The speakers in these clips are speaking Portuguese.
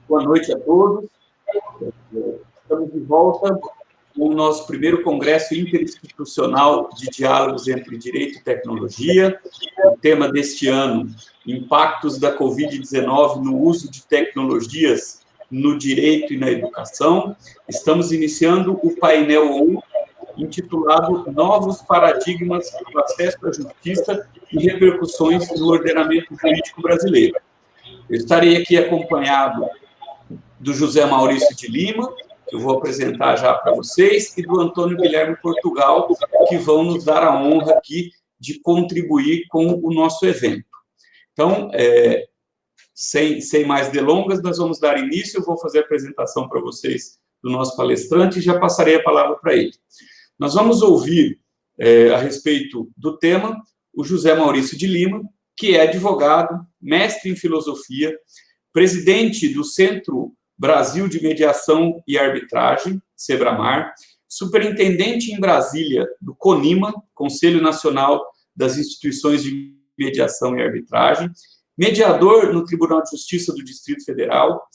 Boa noite a todos. Estamos de volta com o nosso primeiro Congresso Interinstitucional de Diálogos entre Direito e Tecnologia. O tema deste ano, impactos da Covid-19 no uso de tecnologias no direito e na educação. Estamos iniciando o painel 1, intitulado Novos Paradigmas do Acesso à Justiça e Repercussões no Ordenamento Jurídico Brasileiro. Eu estarei aqui acompanhado do José Maurício de Lima, que eu vou apresentar já para vocês, e do Antônio Guilherme Portugal, que vão nos dar a honra aqui de contribuir com o nosso evento. Então, sem mais delongas, nós vamos dar início. Eu vou fazer a apresentação para vocês do nosso palestrante e já passarei a palavra para ele. Nós vamos ouvir, a respeito do tema, o José Maurício de Lima, que é advogado, mestre em filosofia, presidente do Centro Brasil de Mediação e Arbitragem, Sebramar, superintendente em Brasília do CONIMA, Conselho Nacional das Instituições de Mediação e Arbitragem, mediador no Tribunal de Justiça do Distrito Federal,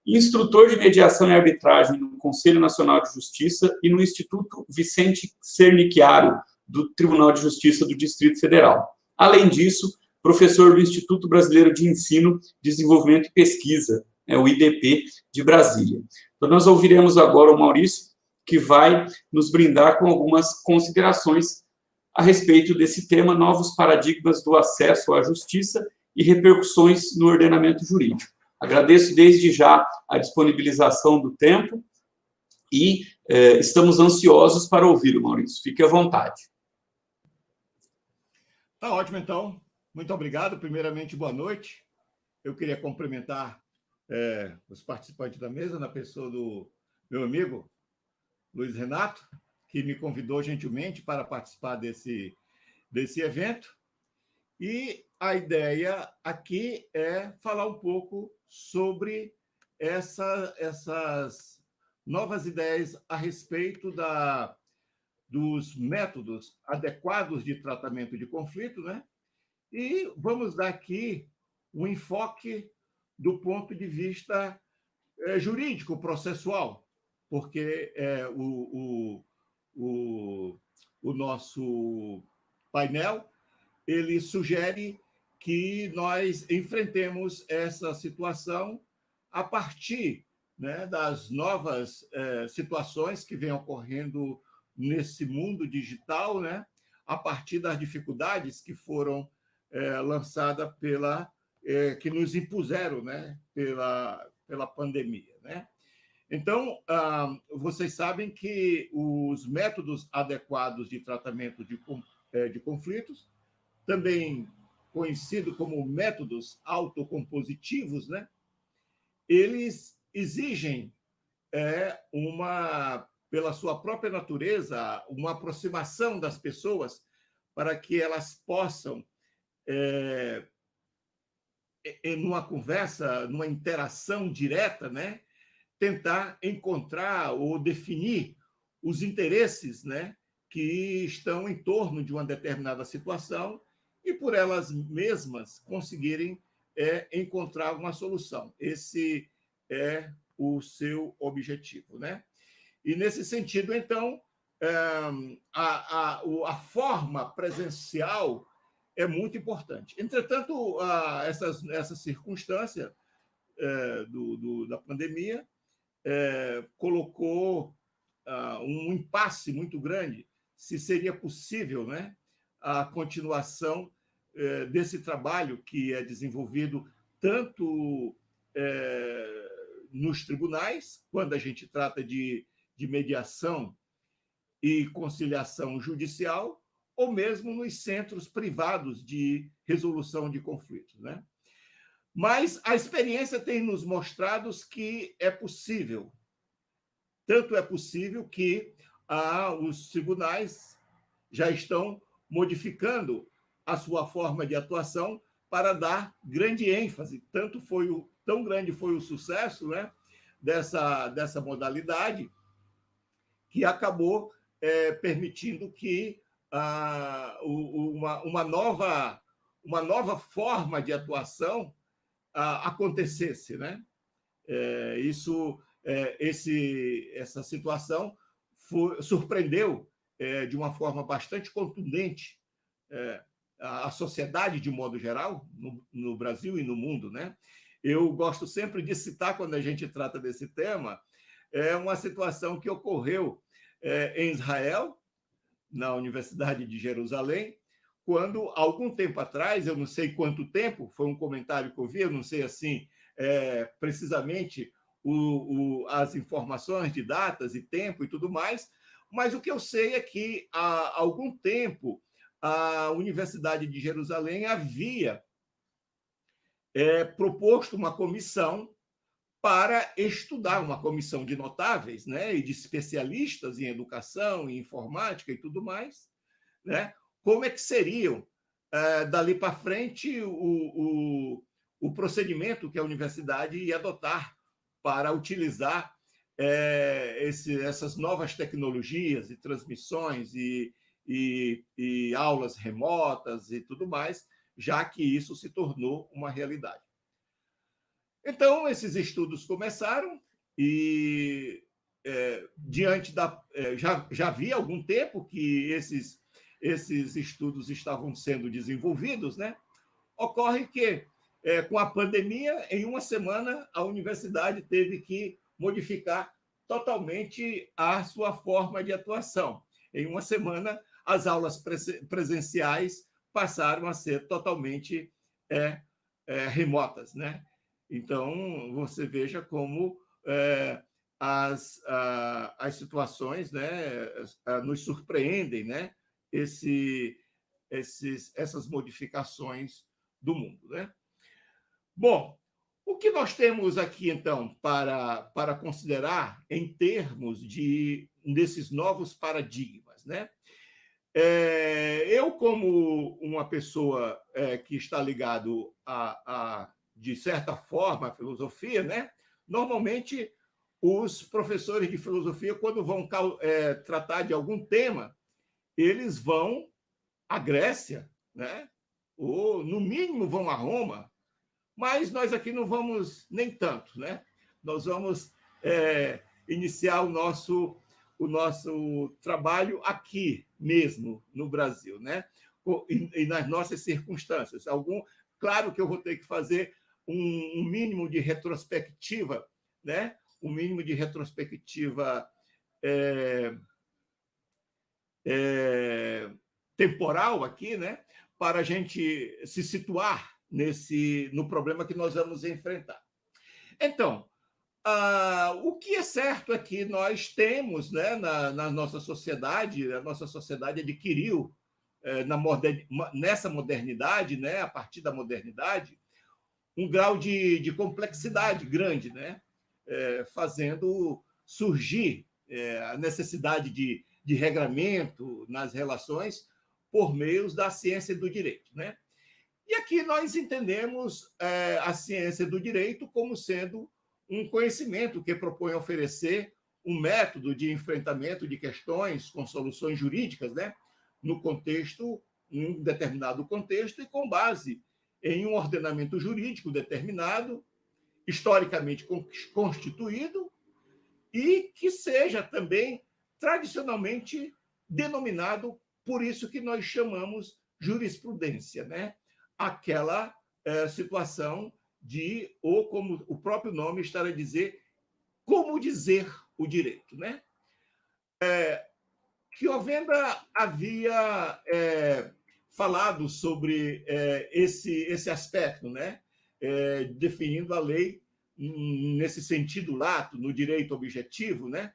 instrutor de mediação e arbitragem no Conselho Nacional de Justiça e no Instituto Vicente Cernicchiaro do Tribunal de Justiça do Distrito Federal. Além disso, professor do Instituto Brasileiro de Ensino, Desenvolvimento e Pesquisa, o IDP de Brasília. Então, nós ouviremos agora o Maurício, que vai nos brindar com algumas considerações a respeito desse tema, novos paradigmas do acesso à justiça e repercussões no ordenamento jurídico. Agradeço desde já a disponibilização do tempo e estamos ansiosos para ouvir o Maurício. Fique à vontade. Tá ótimo, então. Muito obrigado. Primeiramente, boa noite. Eu queria cumprimentar os participantes da mesa, na pessoa do meu amigo Luiz Renato, que me convidou gentilmente para participar desse evento. E a ideia aqui é falar um pouco sobre essas novas ideias a respeito dos métodos adequados de tratamento de conflito, né? E vamos dar aqui um enfoque do ponto de vista jurídico, processual, porque o nosso painel ele sugere que nós enfrentemos essa situação a partir, né, das novas situações que vêm ocorrendo nesse mundo digital, né, a partir das dificuldades que foram lançadas que nos impuseram, né, pela pandemia, né? Então, vocês sabem que os métodos adequados de tratamento de conflitos, também conhecido como métodos autocompositivos, né, eles exigem pela sua própria natureza, uma aproximação das pessoas para que elas possam, numa conversa, numa interação direta, né, tentar encontrar ou definir os interesses, né, que estão em torno de uma determinada situação e, por elas mesmas, conseguirem encontrar uma solução. Esse é o seu objetivo, né? E, nesse sentido, então, a forma presencial é muito importante. Entretanto, essa circunstância da pandemia colocou um impasse muito grande se seria possível, né, a continuação desse trabalho que é desenvolvido tanto nos tribunais, quando a gente trata de mediação e conciliação judicial, ou mesmo nos centros privados de resolução de conflitos, né? Mas a experiência tem nos mostrado que é possível. Tanto é possível que os tribunais já estão modificando a sua forma de atuação para dar grande ênfase. Tão grande foi o sucesso, né, dessa modalidade, que acabou permitindo que uma nova forma de atuação acontecesse, né? Essa situação surpreendeu de uma forma bastante contundente a sociedade de modo geral, no Brasil e no mundo, né? Eu gosto sempre de citar, quando a gente trata desse tema, uma situação que ocorreu em Israel, na Universidade de Jerusalém, quando, algum tempo atrás, eu não sei quanto tempo, foi um comentário que eu vi, eu não sei assim precisamente as informações de datas e tempo e tudo mais, mas o que eu sei é que há algum tempo a Universidade de Jerusalém havia proposto uma comissão para estudar, uma comissão de notáveis, né, e de especialistas em educação, em informática e tudo mais, né, como é que seriam, dali para frente, o procedimento que a universidade ia adotar para utilizar essas novas tecnologias e transmissões e aulas remotas e tudo mais, já que isso se tornou uma realidade. Então, esses estudos começaram e, diante já havia algum tempo que esses estudos estavam sendo desenvolvidos, né? Ocorre que, com a pandemia, em uma semana, a universidade teve que modificar totalmente a sua forma de atuação. Em uma semana, as aulas presenciais passaram a ser totalmente remotas, né? Então, você veja como as situações, né, nos surpreendem, né, essas modificações do mundo, né? Bom, o que nós temos aqui, então, para considerar em termos desses novos paradigmas, né? Eu, como uma pessoa que está ligado de certa forma, à filosofia, né? Normalmente, os professores de filosofia, quando vão tratar de algum tema, eles vão à Grécia, né? Ou, no mínimo, vão a Roma, mas nós aqui não vamos nem tanto, né? Nós vamos iniciar o nosso trabalho aqui mesmo, no Brasil, né? E nas nossas circunstâncias. Claro que eu vou ter que fazer um mínimo de retrospectiva, né? Um mínimo de retrospectiva temporal aqui, né? Para a gente se situar no problema que nós vamos enfrentar. Então, o que é certo é que nós temos, né, na nossa sociedade, a nossa sociedade adquiriu, nessa modernidade, né, a partir da modernidade, um grau de complexidade grande, né, fazendo surgir a necessidade de regramento nas relações por meio da ciência do direito, né? E aqui nós entendemos a ciência do direito como sendo um conhecimento que propõe oferecer um método de enfrentamento de questões com soluções jurídicas, né? Em um determinado contexto e com base em um ordenamento jurídico determinado, historicamente constituído, e que seja também tradicionalmente denominado por isso que nós chamamos jurisprudência, né? Aquela situação ou como o próprio nome está a dizer, como dizer o direito, né? Chiovenda havia falado sobre esse aspecto, né? Definindo a lei nesse sentido lato, no direito objetivo, né?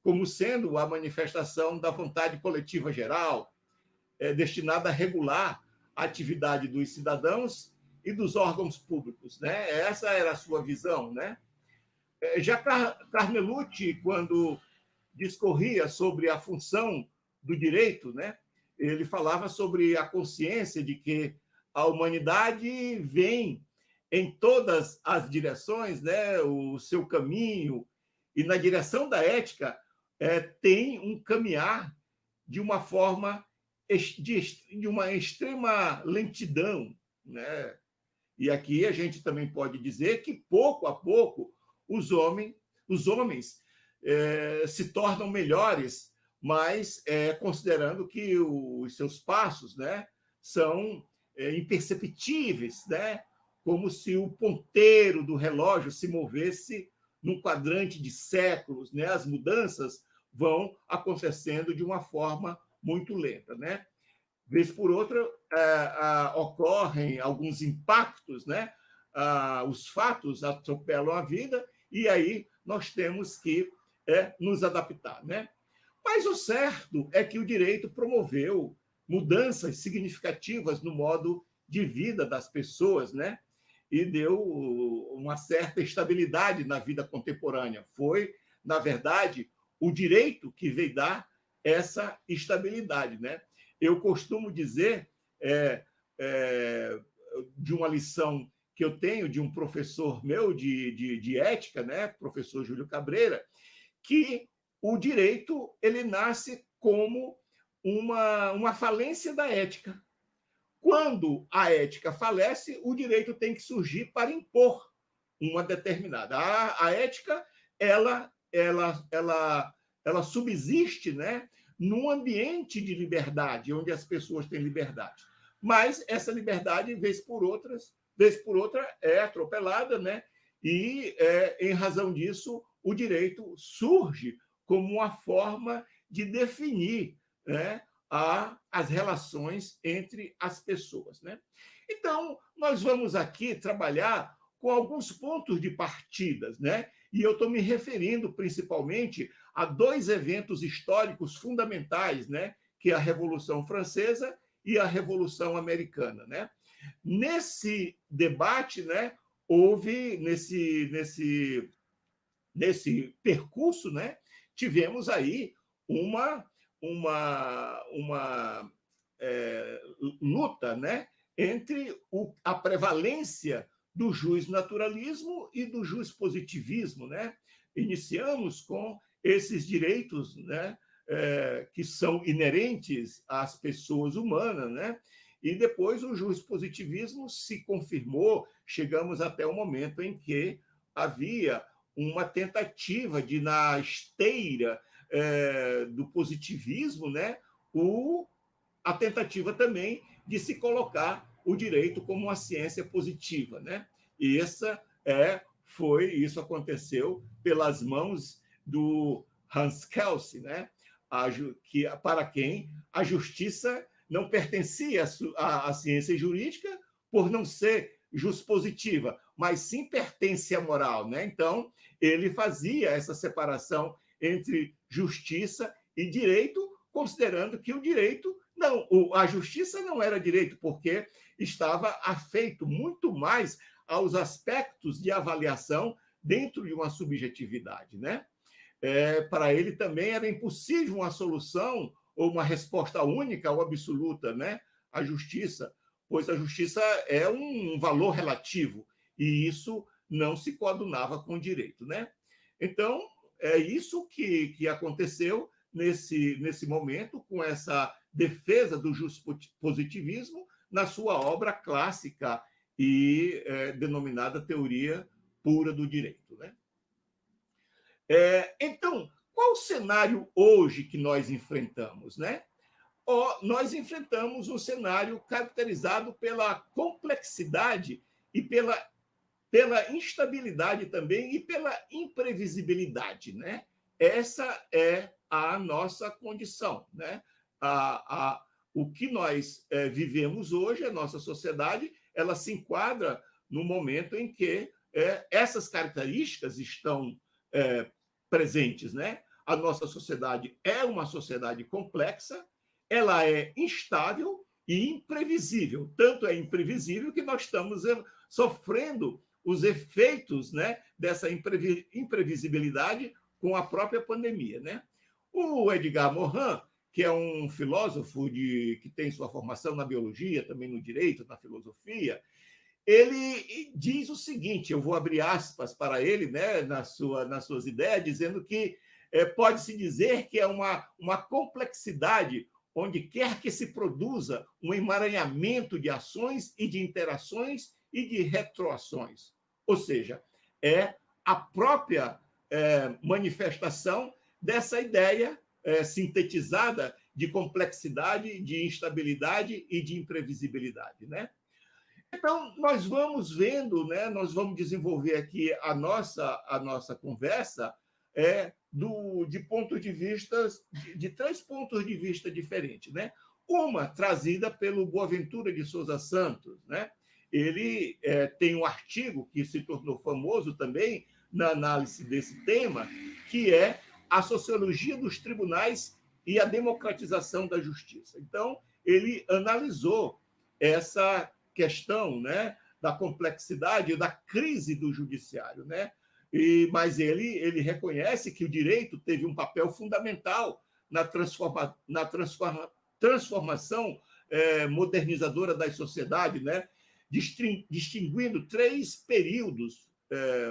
Como sendo a manifestação da vontade coletiva geral, destinada a regular a atividade dos cidadãos e dos órgãos públicos, né? Essa era a sua visão, né? Já Carnelucci, quando discorria sobre a função do direito, né? Ele falava sobre a consciência de que a humanidade vem em todas as direções, né? O seu caminho, e na direção da ética tem um caminhar de uma forma de uma extrema lentidão, né? E aqui a gente também pode dizer que, pouco a pouco, os homens se tornam melhores, mas considerando que os seus passos, né, são imperceptíveis, né, como se o ponteiro do relógio se movesse num quadrante de séculos, né? As mudanças vão acontecendo de uma forma muito lenta, né? Vez por outra, ocorrem alguns impactos, né? Os fatos atropelam a vida e aí nós temos que nos adaptar, né? Mas o certo é que o direito promoveu mudanças significativas no modo de vida das pessoas, né? E deu uma certa estabilidade na vida contemporânea. Foi, na verdade, o direito que veio dar essa estabilidade, né? Eu costumo dizer de uma lição que eu tenho de um professor meu de ética, né? Professor Júlio Cabreira, que o direito ele nasce como uma falência da ética. Quando a ética falece, o direito tem que surgir para impor uma determinada. A ética ela subsiste, né, num ambiente de liberdade, onde as pessoas têm liberdade. Mas essa liberdade, vez por outra, é atropelada, né? E, em razão disso, o direito surge como uma forma de definir, né, as relações entre as pessoas, né? Então, nós vamos aqui trabalhar com alguns pontos de partidas, né? E eu estou me referindo principalmente a dois eventos históricos fundamentais, né? Que é a Revolução Francesa e a Revolução Americana, né? Nesse debate, né? Houve nesse percurso, né? Tivemos aí uma luta, né, entre a prevalência do jusnaturalismo e do juspositivismo, né? Iniciamos com esses direitos, né, que são inerentes às pessoas humanas, né? E depois o juspositivismo se confirmou, chegamos até o momento em que havia uma tentativa de, na esteira do positivismo, né, a tentativa também de se colocar o direito como uma ciência positiva, né? E isso aconteceu pelas mãos do Hans Kelsen, né? Para quem a justiça não pertencia à ciência jurídica por não ser juspositiva, mas sim pertence à moral, né? Então, ele fazia essa separação entre justiça e direito, considerando que o direito a justiça não era direito, porque estava afeito muito mais aos aspectos de avaliação dentro de uma subjetividade, né? Para ele também era impossível uma solução ou uma resposta única ou absoluta, né? À justiça, pois a justiça é um valor relativo e isso não se coadunava com o direito, né? Então, é isso que aconteceu nesse momento, com essa defesa do positivismo na sua obra clássica e denominada Teoria Pura do Direito, né? Então, qual o cenário hoje que nós enfrentamos, né? Nós enfrentamos um cenário caracterizado pela complexidade e pela instabilidade também e pela imprevisibilidade, né? Essa é a nossa condição, né? O que nós vivemos hoje, a nossa sociedade, ela se enquadra no momento em que essas características estão presentes, né? A nossa sociedade é uma sociedade complexa, ela é instável e imprevisível. Tanto é imprevisível que nós estamos sofrendo os efeitos, né, dessa imprevisibilidade com a própria pandemia, né? O Edgar Morin, que é um filósofo que tem sua formação na biologia, também no direito, na filosofia, ele diz o seguinte, eu vou abrir aspas para ele, né, nas suas ideias, dizendo que pode-se dizer que é uma complexidade onde quer que se produza um emaranhamento de ações e de interações e de retroações. Ou seja, é a própria manifestação dessa ideia sintetizada de complexidade, de instabilidade e de imprevisibilidade, né? Então, nós vamos vendo, né, nós vamos desenvolver aqui a nossa conversa de pontos de vista, de 3 pontos de vista diferentes, né? Uma trazida pelo Boaventura de Souza Santos, né? Ele tem um artigo que se tornou famoso também na análise desse tema, que é a sociologia dos tribunais e a democratização da justiça. Então, ele analisou essa questão, né, da complexidade e da crise do judiciário, né? Mas ele reconhece que o direito teve um papel fundamental na transformação modernizadora das sociedades, né? Distinguindo 3 períodos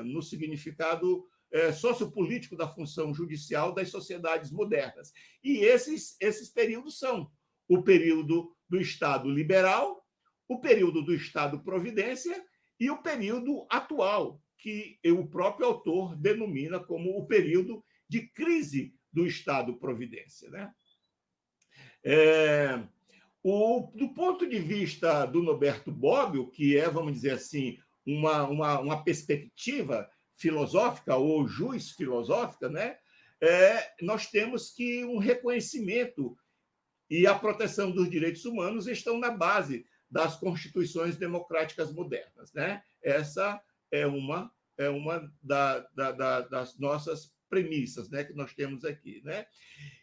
no significado sociopolítico da função judicial das sociedades modernas. E esses períodos são o período do Estado liberal, o período do Estado-providência e o período atual, que o próprio autor denomina como o período de crise do Estado-providência, né? Do ponto de vista do Norberto Bobbio, que é, vamos dizer assim, uma perspectiva filosófica ou jus filosófica, né? Nós temos que um reconhecimento e a proteção dos direitos humanos estão na base das constituições democráticas modernas, né? Essa é uma das nossas premissas, né, que nós temos aqui, né?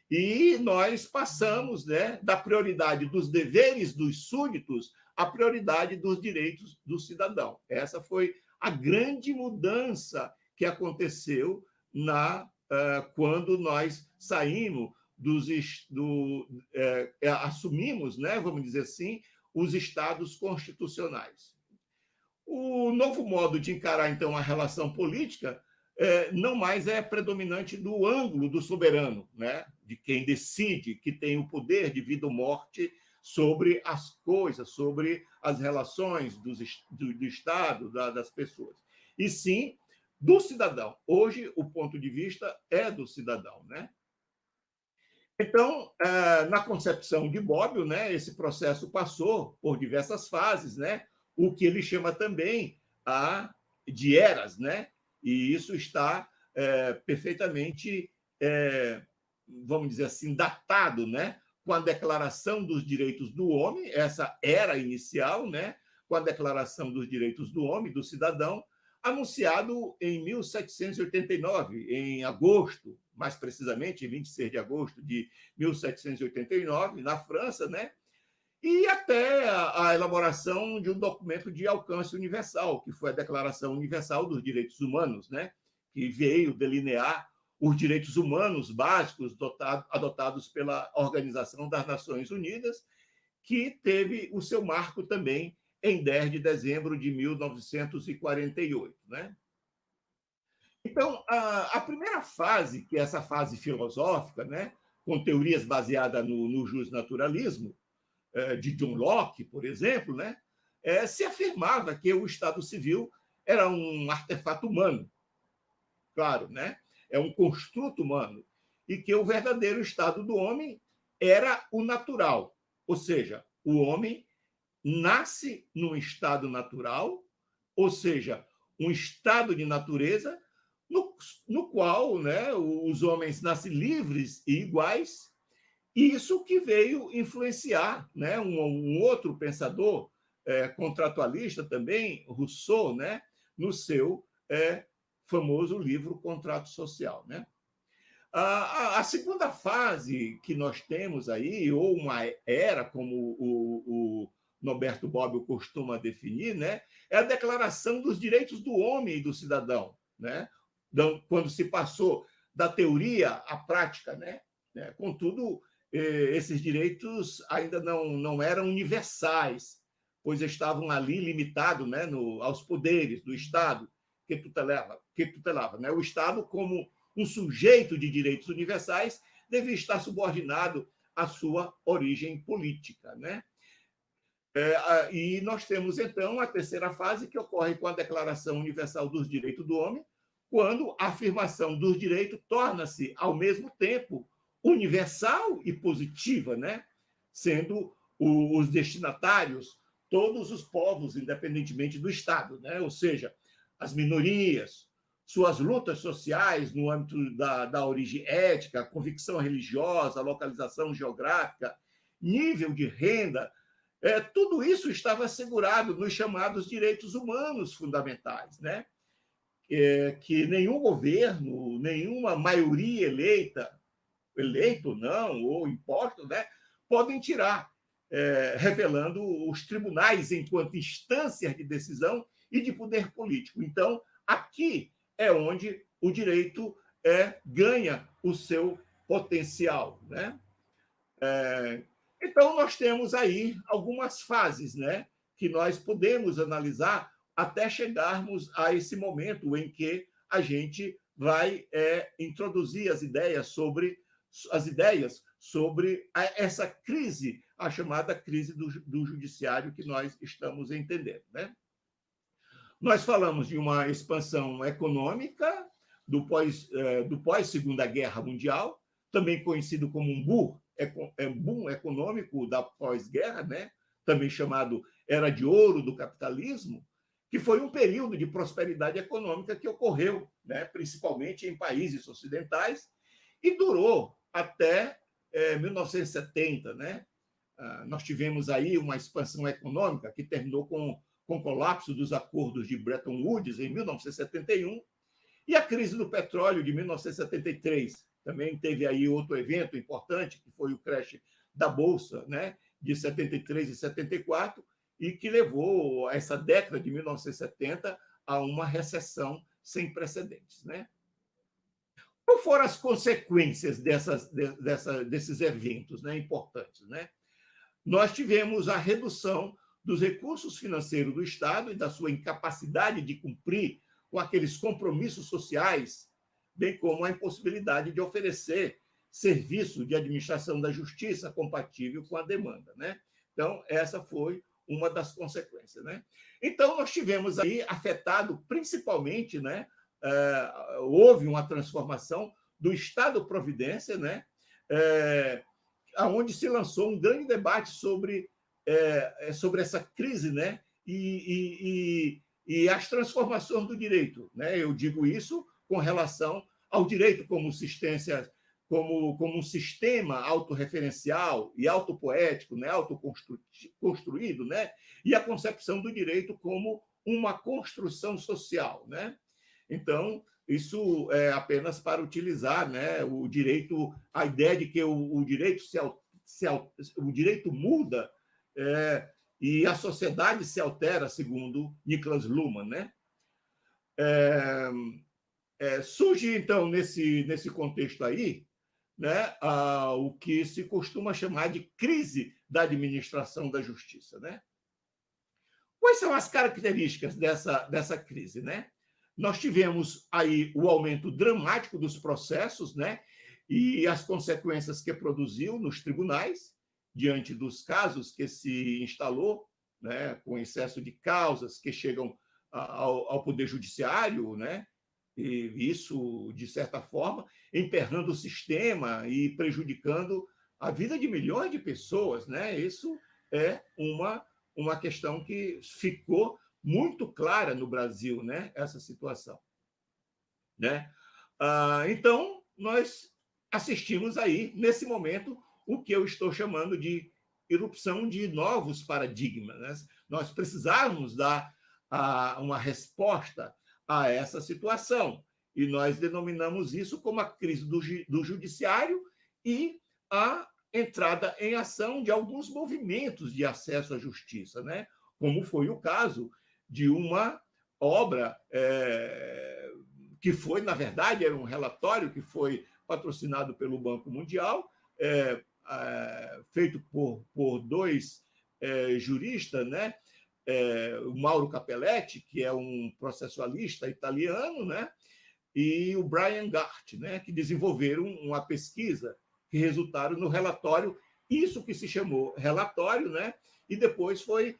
E nós passamos, né, da prioridade dos deveres dos súditos à prioridade dos direitos do cidadão. Essa foi a grande mudança que aconteceu quando nós saímos assumimos, né, vamos dizer assim, os estados constitucionais. O novo modo de encarar, então, a relação política não mais é predominante do ângulo do soberano, né? De quem decide, que tem o poder de vida ou morte sobre as coisas, sobre as relações do Estado, das pessoas. E sim do cidadão. Hoje, o ponto de vista é do cidadão, né? Então, na concepção de Bobbio, né, esse processo passou por diversas fases, né? O que ele chama também de eras, né? E isso está perfeitamente, vamos dizer assim, datado, né? Com a Declaração dos Direitos do Homem, essa era inicial, né? Com a Declaração dos Direitos do Homem, do cidadão, anunciado em 1789, em agosto, mais precisamente, em 26 de agosto de 1789, na França, né? E até a elaboração de um documento de alcance universal, que foi a Declaração Universal dos Direitos Humanos, né? Que veio delinear os direitos humanos básicos adotados pela Organização das Nações Unidas, que teve o seu marco também em 10 de dezembro de 1948, né? Então, a primeira fase, que é essa fase filosófica, né, com teorias baseadas no justnaturalismo, de John Locke, por exemplo, né, se afirmava que o Estado Civil era um artefato humano, claro, né, é um construto humano, e que o verdadeiro estado do homem era o natural, ou seja, o homem nasce num estado natural, ou seja, um estado de natureza no qual, né, os homens nascem livres e iguais. Isso que veio influenciar, né, um outro pensador contratualista também, Rousseau, né, no seu famoso livro Contrato Social, né? A segunda fase que nós temos aí, ou uma era, como o Norberto Bobbio costuma definir, né, é a Declaração dos Direitos do Homem e do Cidadão, né? Quando se passou da teoria à prática, né? Contudo, esses direitos ainda não eram universais, pois estavam ali limitados, né, aos poderes do Estado que tutelava, né? O Estado, como um sujeito de direitos universais, devia estar subordinado à sua origem política, né? E nós temos, então, a terceira fase, que ocorre com a Declaração Universal dos Direitos do Homem, quando a afirmação dos direitos torna-se, ao mesmo tempo, universal e positiva, né? Sendo os destinatários todos os povos, independentemente do Estado, né? Ou seja, as minorias, suas lutas sociais no âmbito da origem étnica, convicção religiosa, localização geográfica, nível de renda, tudo isso estava assegurado nos chamados direitos humanos fundamentais, né? Que nenhum governo, nenhuma maioria eleito não, ou imposto, né, podem tirar, revelando os tribunais enquanto instâncias de decisão e de poder político. Então, aqui é onde o direito ganha o seu potencial, né? Então, nós temos aí algumas fases, né, que nós podemos analisar até chegarmos a esse momento em que a gente vai introduzir as ideias sobre essa crise, a chamada crise do judiciário que nós estamos entendendo, né? Nós falamos de uma expansão econômica do pós-Segunda Guerra Mundial, também conhecido como um boom econômico da pós-guerra, né? Também chamado Era de Ouro do capitalismo, que foi um período de prosperidade econômica que ocorreu, né? Principalmente em países ocidentais, e durou até 1970, né? Nós tivemos aí uma expansão econômica que terminou com o colapso dos acordos de Bretton Woods em 1971 e a crise do petróleo de 1973. Também teve aí outro evento importante, que foi o crash da Bolsa, né, de 73 e 74, e que levou a essa década de 1970 a uma recessão sem precedentes, né? Quais foram as consequências desses eventos, né, importantes, né? Nós tivemos a redução dos recursos financeiros do Estado e da sua incapacidade de cumprir com aqueles compromissos sociais, bem como a impossibilidade de oferecer serviço de administração da justiça compatível com a demanda, né? Então, essa foi uma das consequências, né? Então, nós tivemos aí afetado principalmente, né? Houve uma transformação do Estado-providência, né? Onde se lançou um grande debate sobre essa crise, né? E as transformações do direito, né? Eu digo isso com relação ao direito como um sistema autorreferencial e autopoético, né? Autoconstruído, né? E a concepção do direito como uma construção social, né? Então, isso é apenas para utilizar, né, o direito, a ideia de que o direito o direito muda e a sociedade se altera, segundo Niklas Luhmann, né? Surge, então, nesse contexto aí, né, o que se costuma chamar de crise da administração da justiça, né? Quais são as características dessa crise, né? Nós tivemos aí o aumento dramático dos processos, né? E as consequências que produziu nos tribunais, diante dos casos que se instalou, né? Com excesso de causas que chegam ao Poder Judiciário, né? E isso, de certa forma, emperrando o sistema e prejudicando a vida de milhões de pessoas, né? Isso é uma questão que ficou muito clara no Brasil, né? Essa situação, né? Então, nós assistimos aí, nesse momento, o que eu estou chamando de irrupção de novos paradigmas, né? Nós precisávamos dar uma resposta a essa situação, e nós denominamos isso como a crise do judiciário e a entrada em ação de alguns movimentos de acesso à justiça, né? Como foi o caso de uma obra que foi, na verdade, era um relatório que foi patrocinado pelo Banco Mundial, feito por dois juristas, né? O Mauro Capelletti, que é um processualista italiano, né? E o Brian Gart, né? Que desenvolveram uma pesquisa que resultaram no relatório, isso que se chamou relatório, né? E depois foi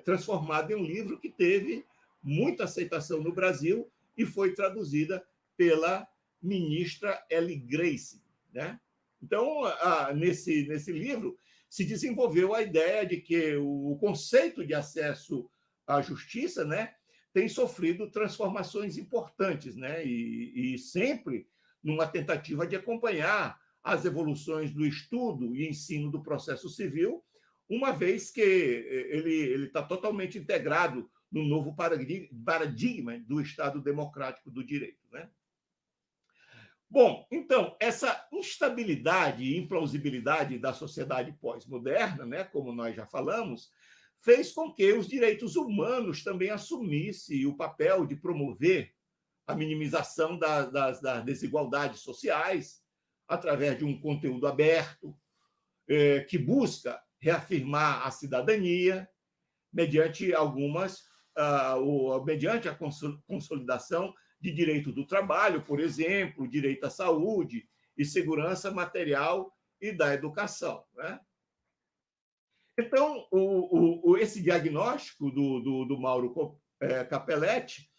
transformado em um livro que teve muita aceitação no Brasil e foi traduzida pela ministra Elly Grace, né? Então, nesse livro, se desenvolveu a ideia de que o conceito de acesso à justiça, né, tem sofrido transformações importantes, né, e sempre numa tentativa de acompanhar as evoluções do estudo e ensino do processo civil, uma vez que ele está totalmente integrado no novo paradigma do Estado democrático do direito, né? Bom, então, essa instabilidade e implausibilidade da sociedade pós-moderna, né, como nós já falamos, fez com que os direitos humanos também assumissem o papel de promover a minimização das desigualdades sociais através de um conteúdo aberto, que busca reafirmar a cidadania mediante mediante a consolidação de direito do trabalho, por exemplo, direito à saúde e segurança material e da educação, né? Então, esse diagnóstico do Mauro Capelletti,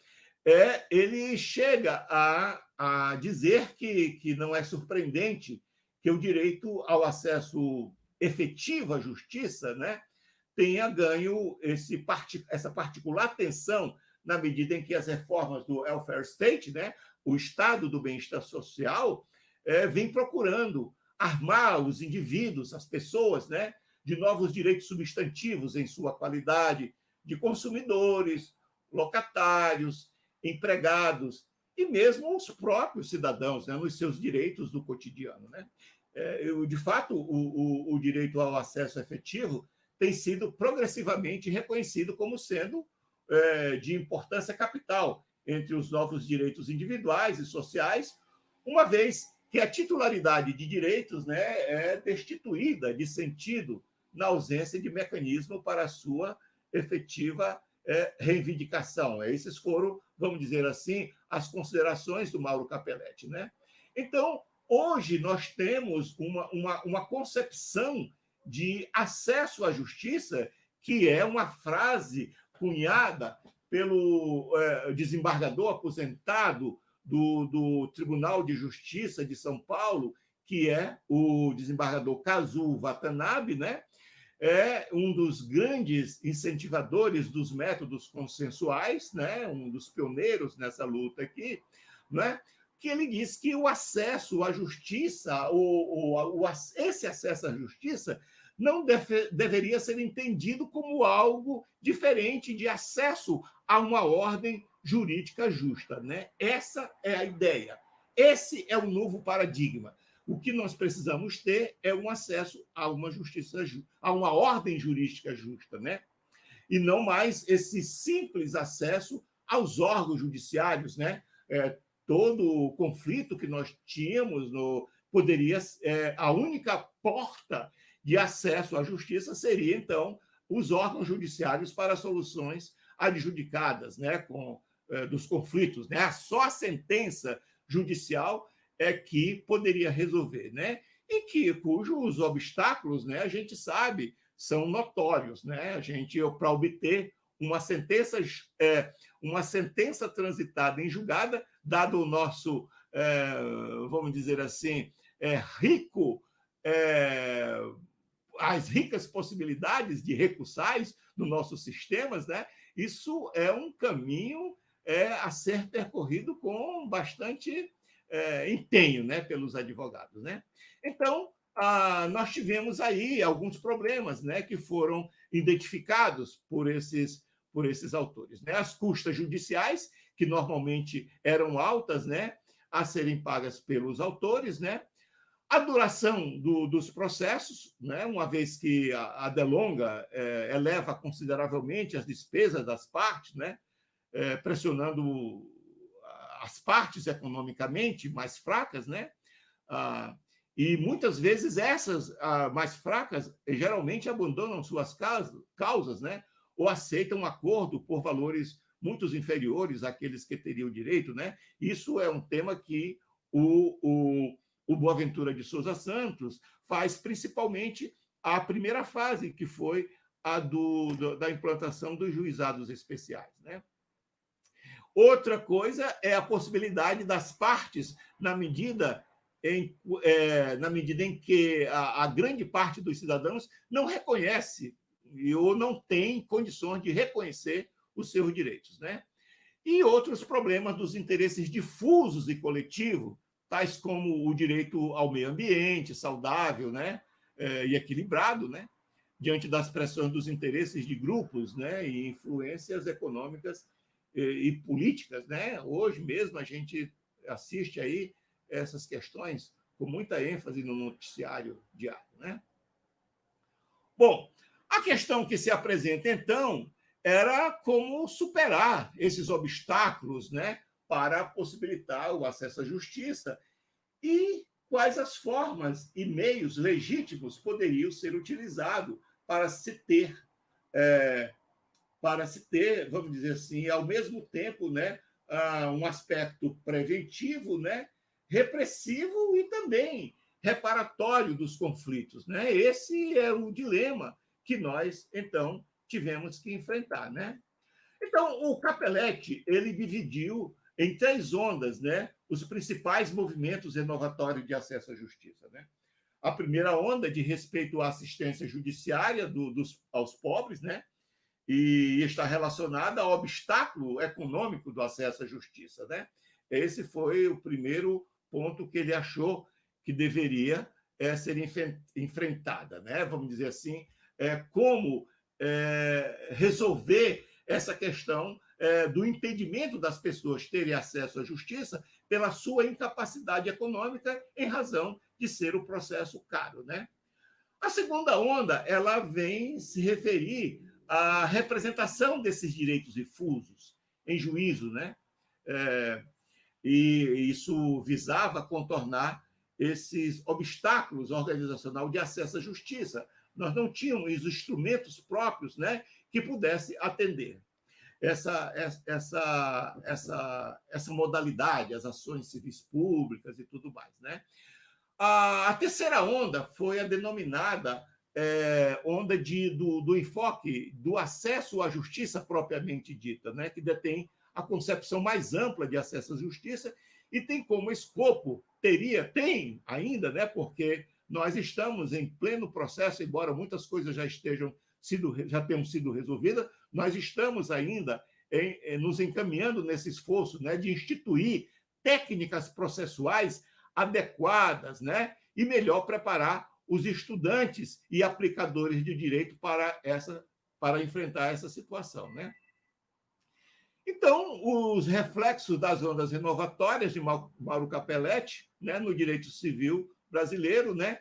ele chega a dizer que não é surpreendente que o direito ao acesso efetivo à justiça, né, tenha ganho essa particular atenção na medida em que as reformas do welfare state, né, o Estado do bem-estar social, vem procurando armar os indivíduos, as pessoas, né, de novos direitos substantivos em sua qualidade de consumidores, locatários, empregados e mesmo os próprios cidadãos, né, nos seus direitos do cotidiano, né? De fato, o direito ao acesso efetivo tem sido progressivamente reconhecido como sendo de importância capital entre os novos direitos individuais e sociais, uma vez que a titularidade de direitos, né, é destituída de sentido na ausência de mecanismo para a sua efetiva reivindicação. Esses foram, vamos dizer assim, as considerações do Mauro Capelletti, né? Então, hoje nós temos uma concepção de acesso à justiça, que é uma frase cunhada pelo desembargador aposentado do Tribunal de Justiça de São Paulo, que é o desembargador Kazuo Watanabe, né? É um dos grandes incentivadores dos métodos consensuais, né? Um dos pioneiros nessa luta aqui, né? Que ele diz que o acesso à justiça, esse acesso à justiça, não deveria ser entendido como algo diferente de acesso a uma ordem jurídica justa, né? Essa é a ideia. Esse é o novo paradigma. O que nós precisamos ter é um acesso a uma justiça, a uma ordem jurídica justa, né? E não mais esse simples acesso aos órgãos judiciários, né? Todo o conflito que nós tínhamos poderia a única porta de acesso à justiça seria então os órgãos judiciários para soluções adjudicadas, né, dos conflitos, né? Só a sentença judicial é que poderia resolver, né? E cujos obstáculos, né, a gente sabe, são notórios, né? A gente, para obter uma sentença transitada em julgada, dado o nosso, vamos dizer assim, as ricas possibilidades de recursais nos nossos sistemas, né? Isso é um caminho a ser percorrido com bastante empenho, né, pelos advogados, né? Então, nós tivemos aí alguns problemas, né, que foram identificados por esses autores, né? As custas judiciais, que normalmente eram altas, né, a serem pagas pelos autores, né? A duração dos processos, né, uma vez que a delonga eleva consideravelmente as despesas das partes, né, pressionando as partes economicamente mais fracas, né? E muitas vezes essas mais fracas geralmente abandonam suas causas, né? Ou aceitam um acordo por valores muito inferiores àqueles que teriam direito, né? Isso é um tema que o Boaventura de Souza Santos faz principalmente a primeira fase, que foi a da implantação dos juizados especiais, né? Outra coisa é a possibilidade das partes, na medida em que a grande parte dos cidadãos não reconhece ou não tem condições de reconhecer os seus direitos, né? E outros problemas dos interesses difusos e coletivos, tais como o direito ao meio ambiente saudável, né, e equilibrado, né, diante das pressões dos interesses de grupos, né, e influências econômicas e políticas, né? Hoje mesmo a gente assiste aí essas questões com muita ênfase no noticiário diário, né? Bom, a questão que se apresenta então era como superar esses obstáculos, né, para possibilitar o acesso à justiça e quais as formas e meios legítimos poderiam ser utilizados para se ter vamos dizer assim, ao mesmo tempo, né, um aspecto preventivo, né, repressivo e também reparatório dos conflitos, né? Esse é o dilema que nós então tivemos que enfrentar, né? Então, o Capelletti, ele dividiu em 3 ondas, né, os principais movimentos renovatórios de acesso à justiça, né? A primeira onda de respeito à assistência judiciária aos pobres, né? E está relacionada ao obstáculo econômico do acesso à justiça, né? Esse foi o primeiro ponto que ele achou que deveria ser enfrentada, né? Vamos dizer assim, como resolver essa questão do impedimento das pessoas terem acesso à justiça pela sua incapacidade econômica em razão de ser o processo caro, né? A segunda onda, ela vem se referir à representação desses direitos difusos em juízo, né? E isso visava contornar esses obstáculos organizacionais de acesso à justiça. Nós não tínhamos os instrumentos próprios, né, que pudesse atender essa modalidade, as ações civis públicas e tudo mais, né? A terceira onda foi a denominada onda do enfoque do acesso à justiça propriamente dita, né, que detém a concepção mais ampla de acesso à justiça e tem como escopo, tem ainda, né, porque nós estamos em pleno processo, embora muitas coisas já tenham sido resolvidas, nós estamos ainda nos encaminhando nesse esforço, né, de instituir técnicas processuais adequadas, né, e melhor preparar os estudantes e aplicadores de direito para enfrentar essa situação, né? Então, os reflexos das ondas renovatórias de Mauro Capelletti, né, no direito civil brasileiro, né,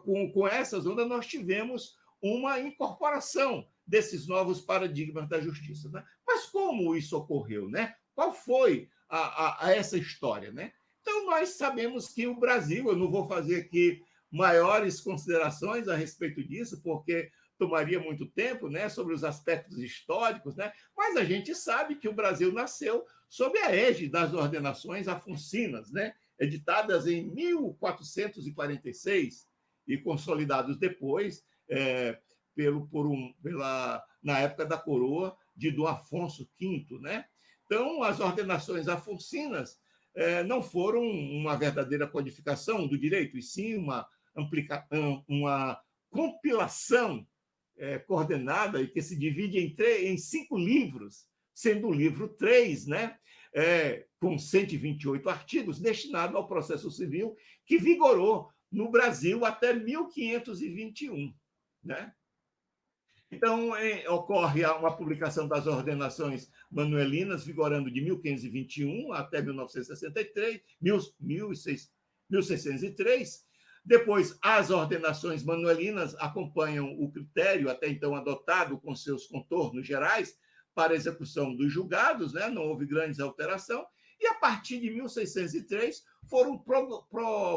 com essas ondas nós tivemos uma incorporação desses novos paradigmas da justiça, né? Mas como isso ocorreu, né? Qual foi essa história, né? Então, nós sabemos que o Brasil, eu não vou fazer aqui maiores considerações a respeito disso, porque tomaria muito tempo, né, sobre os aspectos históricos, né? Mas a gente sabe que o Brasil nasceu sob a égide das ordenações afoncinas, né, editadas em 1446 e consolidados depois na época da coroa de Dom Afonso V, né? Então, as ordenações afoncinas não foram uma verdadeira codificação do direito, e sim uma compilação coordenada e que se divide em 5 livros, sendo o livro 3, né, com 128 artigos, destinado ao processo civil, que vigorou no Brasil até 1521. Né? Então, ocorre uma publicação das ordenações manuelinas, vigorando de 1521 até 1963, 1603. Depois, as ordenações manuelinas acompanham o critério até então adotado com seus contornos gerais para execução dos julgados, né? Não houve grandes alterações, e a partir de 1603 foram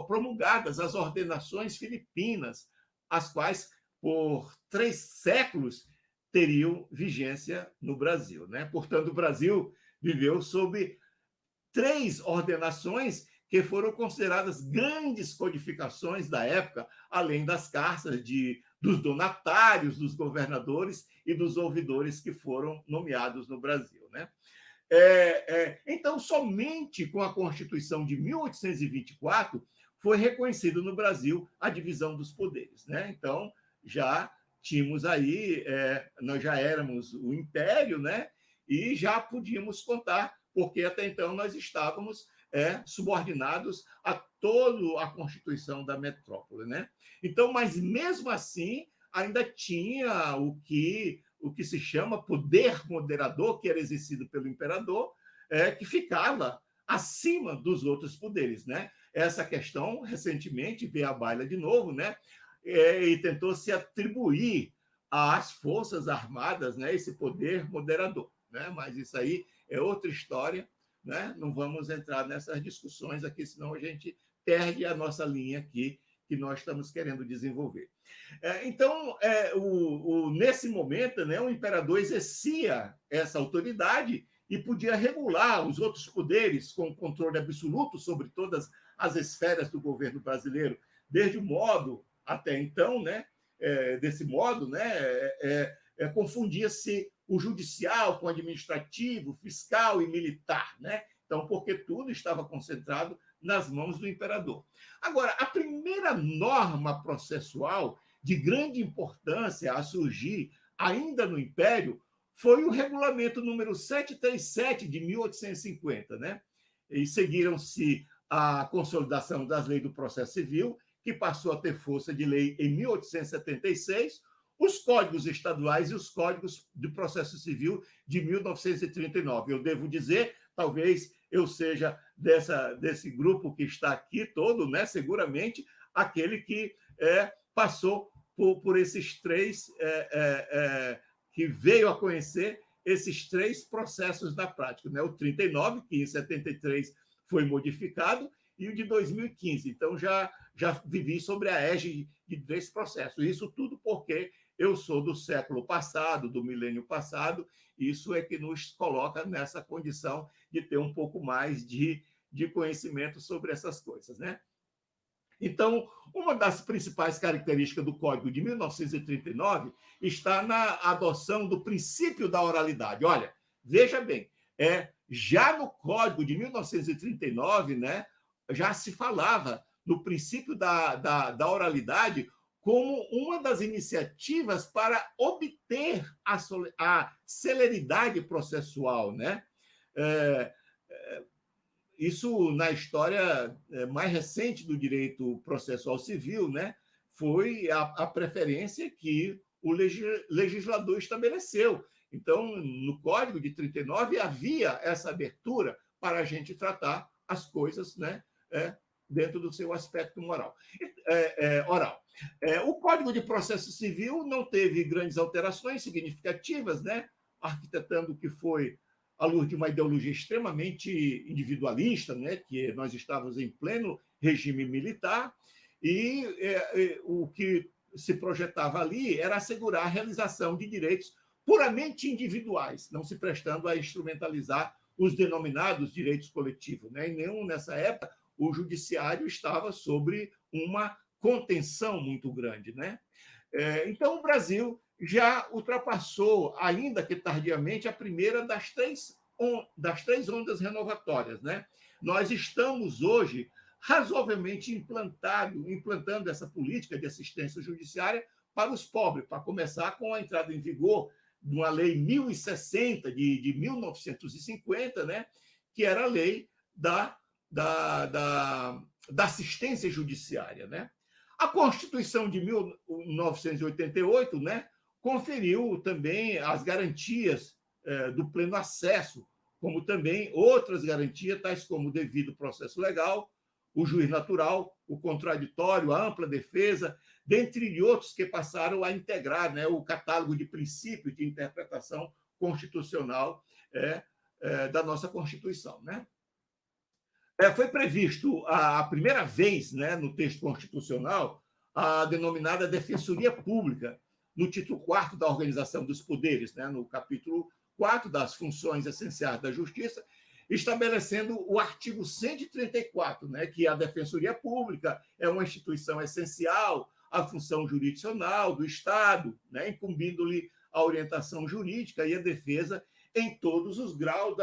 promulgadas as ordenações filipinas, as quais, por 3 séculos, teriam vigência no Brasil, né? Portanto, o Brasil viveu sob 3 ordenações que foram consideradas grandes codificações da época, além das cartas dos donatários, dos governadores e dos ouvidores que foram nomeados no Brasil, né? Então, somente com a Constituição de 1824 foi reconhecido no Brasil a divisão dos poderes, né? Então, já tínhamos aí, nós já éramos o Império, né? E já podíamos contar, porque até então nós estávamos subordinados a toda a Constituição da metrópole, né? Então, mas mesmo assim, ainda tinha o que se chama poder moderador, que era exercido pelo imperador, que ficava acima dos outros poderes, né? Essa questão, recentemente, veio à baila de novo, né? E tentou se atribuir às Forças Armadas, né, esse poder moderador, né? Mas isso aí é outra história, né? Não vamos entrar nessas discussões aqui, senão a gente perde a nossa linha aqui que nós estamos querendo desenvolver. Então, nesse momento, né, o imperador exercia essa autoridade e podia regular os outros poderes com controle absoluto sobre todas as esferas do governo brasileiro, desde o modo até então, né, desse modo, né, confundia-se o judicial com o administrativo, fiscal e militar, né? Então, porque tudo estava concentrado nas mãos do imperador. Agora, a primeira norma processual de grande importância a surgir ainda no Império foi o regulamento número 737 de 1850, né? E seguiram-se a consolidação das leis do processo civil, que passou a ter força de lei em 1876, os códigos estaduais e os códigos de processo civil de 1939. Eu devo dizer, talvez eu seja desse grupo que está aqui todo, né? Seguramente aquele que passou por esses três, que veio a conhecer esses três processos da prática, né? O 39, que em 73 foi modificado, e o de 2015. Então, já vivi sobre a égide de três processos. Isso tudo porque eu sou do século passado, do milênio passado, isso é que nos coloca nessa condição de ter um pouco mais de conhecimento sobre essas coisas, né? Então, uma das principais características do Código de 1939 está na adoção do princípio da oralidade. Olha, veja bem, já no Código de 1939, né, já se falava no princípio da oralidade como uma das iniciativas para obter a celeridade processual, né? Isso, na história mais recente do direito processual civil, né, foi a preferência que o legislador estabeleceu. Então, no Código de 39 havia essa abertura para a gente tratar as coisas, né, dentro do seu aspecto moral, oral. O Código de Processo Civil não teve grandes alterações significativas, né, arquitetando o que foi à luz de uma ideologia extremamente individualista, né, que nós estávamos em pleno regime militar, e o que se projetava ali era assegurar a realização de direitos puramente individuais, não se prestando a instrumentalizar os denominados direitos coletivos, né? E nenhum, nessa época, o judiciário estava sobre uma contenção muito grande, né? Então, o Brasil já ultrapassou, ainda que tardiamente, a primeira das três ondas renovatórias, né? Nós estamos hoje razoavelmente implantando essa política de assistência judiciária para os pobres, para começar com a entrada em vigor de uma lei 1060 de 1950, né? Que era a lei da assistência judiciária, né? A Constituição de 1988, né, conferiu também as garantias do pleno acesso, como também outras garantias, tais como o devido processo legal, o juiz natural, o contraditório, a ampla defesa, dentre outros que passaram a integrar, né, o catálogo de princípios de interpretação constitucional da nossa Constituição, né? Foi previsto a primeira vez, né, no texto constitucional, a denominada Defensoria Pública, no título 4º da Organização dos Poderes, né, no capítulo 4 das Funções Essenciais da Justiça, estabelecendo o artigo 134, né, que a Defensoria Pública é uma instituição essencial à função jurisdicional do Estado, né, incumbindo-lhe a orientação jurídica e a defesa em todos os graus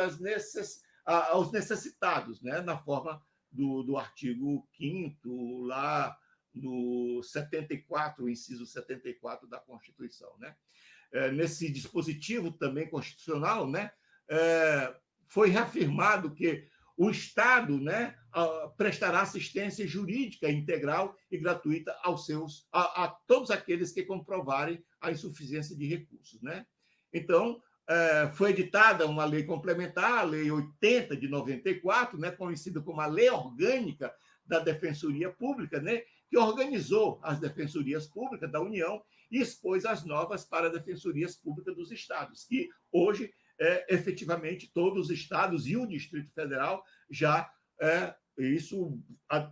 aos necessitados, né? Na forma do artigo 5º, lá no 74, o inciso 74 da Constituição, né? Nesse dispositivo também constitucional, né, foi reafirmado que o Estado, né, prestará assistência jurídica integral e gratuita a todos aqueles que comprovarem a insuficiência de recursos, né? Então, foi editada uma lei complementar, a Lei 80 de 94, né, conhecida como a Lei Orgânica da Defensoria Pública, né, que organizou as defensorias públicas da União e expôs as novas para defensorias públicas dos estados, que hoje, efetivamente, todos os estados e o Distrito Federal já, isso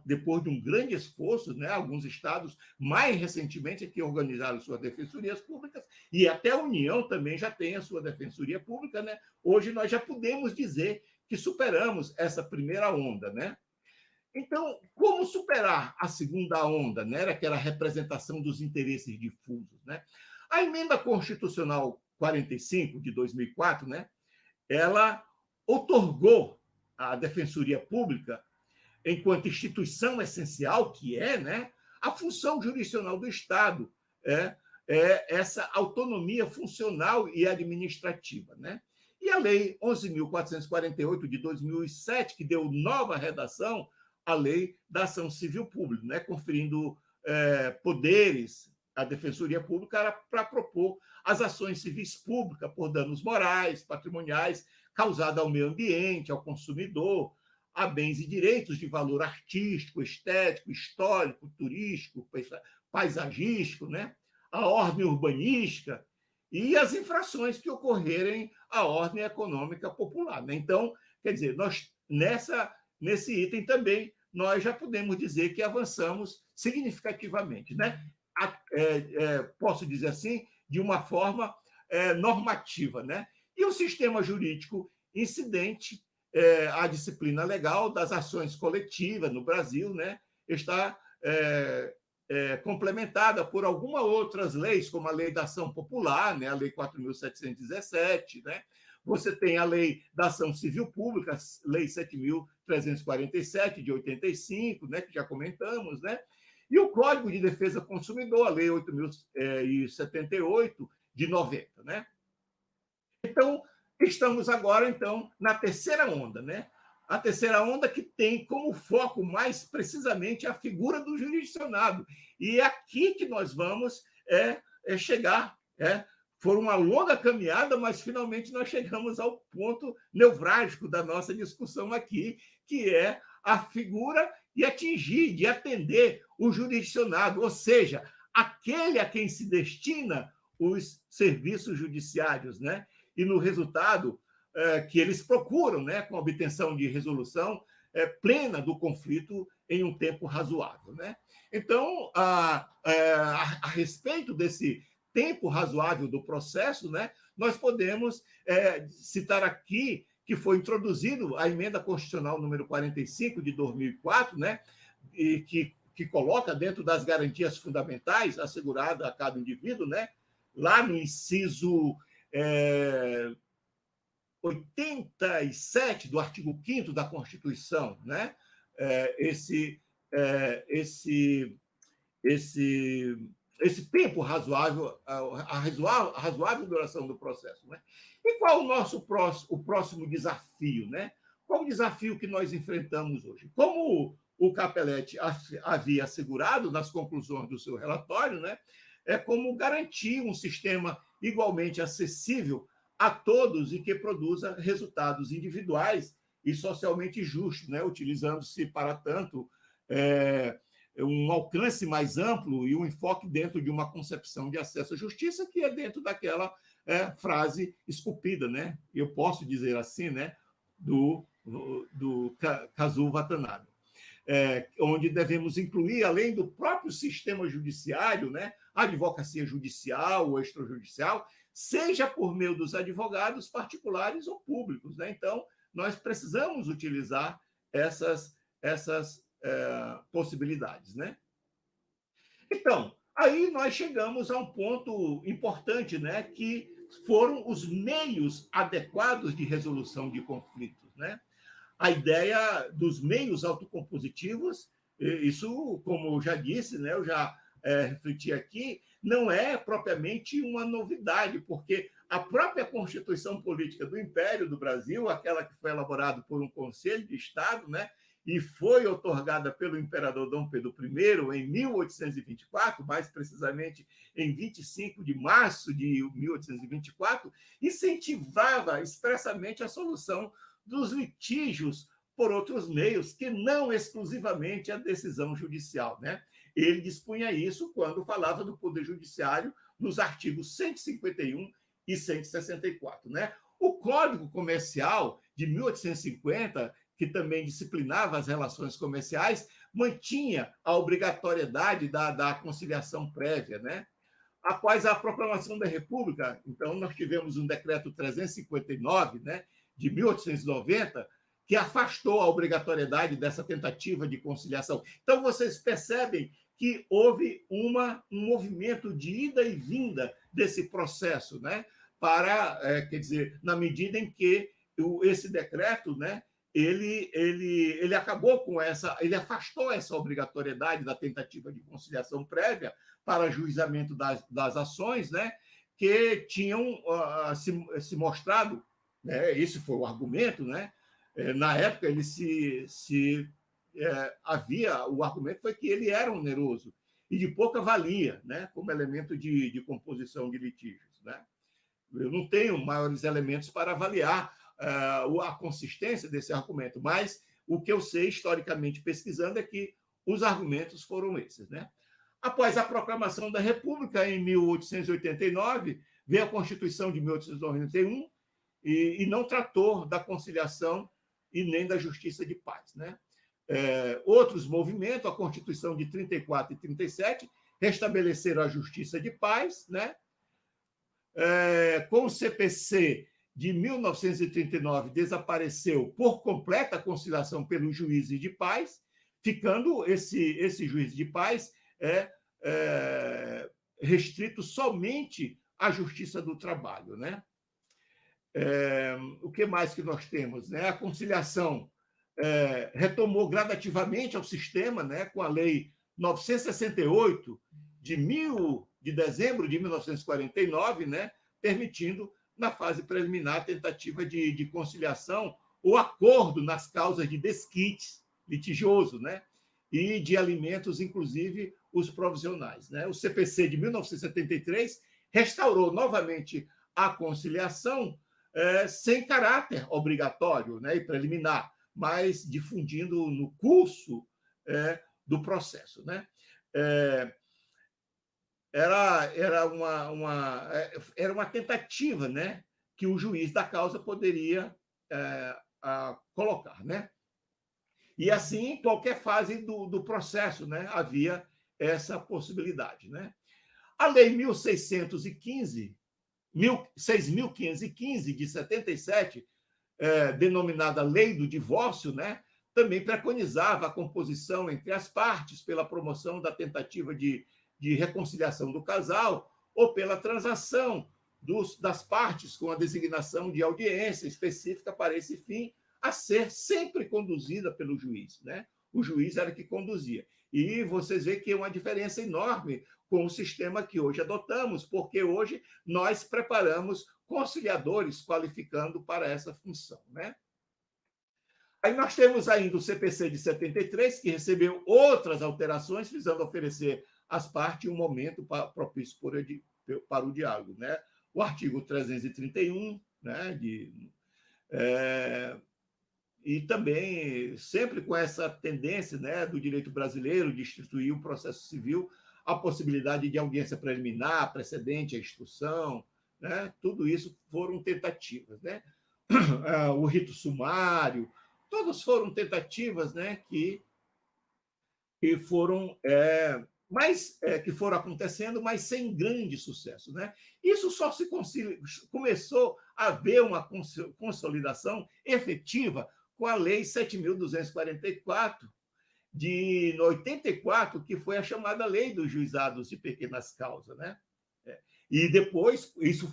depois de um grande esforço, né, alguns estados, mais recentemente, que organizaram suas defensorias públicas, e até a União também já tem a sua defensoria pública, né? Hoje nós já podemos dizer que superamos essa primeira onda, né? Então, como superar a segunda onda, né, que era a representação dos interesses difusos, né? A emenda constitucional 45 de 2004, né, ela outorgou à Defensoria Pública, enquanto instituição essencial que né, a função jurisdicional do Estado, essa autonomia funcional e administrativa, né? E a Lei 11.448 de 2007, que deu nova redação a Lei da Ação Civil Pública, né, conferindo poderes à Defensoria Pública para propor as ações civis públicas por danos morais, patrimoniais, causados ao meio ambiente, ao consumidor, a bens e direitos de valor artístico, estético, histórico, turístico, paisagístico, né, a ordem urbanística e as infrações que ocorrerem à ordem econômica popular, né? Então, quer dizer, nós nesse item também nós já podemos dizer que avançamos significativamente, né? Posso dizer assim, de uma forma normativa, né? E o sistema jurídico incidente à disciplina legal das ações coletivas no Brasil, né, está complementada por algumas outras leis, como a Lei da Ação Popular, né, a Lei 4.717, né? Você tem a Lei da Ação Civil Pública, Lei 7.347, de 85, né, que já comentamos, né? E o Código de Defesa do Consumidor, a Lei 8.078, de 90, né? Então, estamos agora, então, na terceira onda, né? A terceira onda que tem como foco mais precisamente a figura do jurisdicionado. E é aqui que nós vamos chegar. Foi uma longa caminhada, mas finalmente nós chegamos ao ponto nevrálgico da nossa discussão aqui, que é a figura de atingir, de atender o jurisdicionado, ou seja, aquele a quem se destina os serviços judiciários, né? E no resultado que eles procuram, né, com a obtenção de resolução plena do conflito em um tempo razoável, né? Então, a respeito desse tempo razoável do processo, né, nós podemos citar aqui que foi introduzido a emenda constitucional número 45 de 2004, né, e que coloca dentro das garantias fundamentais asseguradas a cada indivíduo, né, lá no inciso 87 do artigo 5º da Constituição, né? Esse tempo razoável, a razoável duração do processo, né? E qual o próximo desafio, né? Qual o desafio que nós enfrentamos hoje? Como o Capelletti havia assegurado nas conclusões do seu relatório, né? É como garantir um sistema igualmente acessível a todos e que produza resultados individuais e socialmente justos, né? Utilizando-se, para tanto, um alcance mais amplo e um enfoque dentro de uma concepção de acesso à justiça que é dentro daquela frase esculpida, né? Eu posso dizer assim, né? Do Kazuo Watanabe. Onde devemos incluir, além do próprio sistema judiciário, né, a advocacia judicial ou extrajudicial, seja por meio dos advogados particulares ou públicos, né? Então, nós precisamos utilizar essas possibilidades, né? Então, aí nós chegamos a um ponto importante, né, que foram os meios adequados de resolução de conflitos, né? A ideia dos meios autocompositivos, isso, como eu já disse, né, eu já refleti aqui, não é propriamente uma novidade, porque a própria Constituição Política do Império do Brasil, aquela que foi elaborada por um Conselho de Estado, né, e foi outorgada pelo imperador Dom Pedro I em 1824, mais precisamente em 25 de março de 1824, incentivava expressamente a solução dos litígios por outros meios, que não exclusivamente a decisão judicial, né? Ele dispunha isso quando falava do Poder Judiciário nos artigos 151 e 164, né? O Código Comercial de 1850, que também disciplinava as relações comerciais, mantinha a obrigatoriedade da conciliação prévia, né? Após a proclamação da República, então, nós tivemos um decreto 359, né, de 1890, que afastou a obrigatoriedade dessa tentativa de conciliação. Então, vocês percebem que houve um movimento de ida e vinda desse processo, né, para, quer dizer, na medida em que esse decreto, né, ele acabou com ele afastou essa obrigatoriedade da tentativa de conciliação prévia para ajuizamento das ações, né, que tinham se mostrado, né, esse foi o argumento, né, na época ele havia o argumento foi que ele era oneroso e de pouca valia, né, como elemento de composição de litígios, né. Eu não tenho maiores elementos para avaliar a consistência desse argumento, mas o que eu sei historicamente pesquisando é que os argumentos foram esses, né? Após a proclamação da República em 1889, veio a Constituição de 1891 e não tratou da conciliação e nem da justiça de paz, né? Outros movimentos, a Constituição de 34 e 37, restabeleceram a justiça de paz, né? Com o CPC de 1939, desapareceu por completa a conciliação pelos juízes de paz, ficando esse juiz de paz restrito somente à justiça do trabalho, né? O que mais que nós temos, né? A conciliação retomou gradativamente ao sistema, né, com a Lei 968 de dezembro de 1949, né, permitindo, na fase preliminar, a tentativa de conciliação ou acordo nas causas de desquite litigioso, né, e de alimentos, inclusive os provisionais, né? O CPC de 1973 restaurou novamente a conciliação sem caráter obrigatório, né, e preliminar, mas difundindo no curso do processo, né? Era uma tentativa, né, que o juiz da causa poderia colocar, né? E assim, em qualquer fase do processo, né, havia essa possibilidade, né? A Lei 6.515 de 77, denominada Lei do Divórcio, né, também preconizava a composição entre as partes pela promoção da tentativa de reconciliação do casal ou pela transação das partes com a designação de audiência específica para esse fim, a ser sempre conduzida pelo juiz, né? O juiz era que conduzia. E vocês veem que é uma diferença enorme com o sistema que hoje adotamos, porque hoje nós preparamos conciliadores qualificando para essa função, né? Aí nós temos ainda o CPC de 73, que recebeu outras alterações, visando oferecer às partes um momento propício para o diálogo, né? O artigo 331, né, e também sempre com essa tendência, né, do direito brasileiro de instituir o processo civil, a possibilidade de audiência preliminar, precedente à instrução, né? Tudo isso foram tentativas, né? O rito sumário, todas foram tentativas, né, que foram que foram acontecendo, mas sem grande sucesso, né? Isso só começou a haver uma consolidação efetiva com a Lei 7.244 de 84, que foi a chamada Lei dos Juizados de Pequenas Causas, né? E depois, isso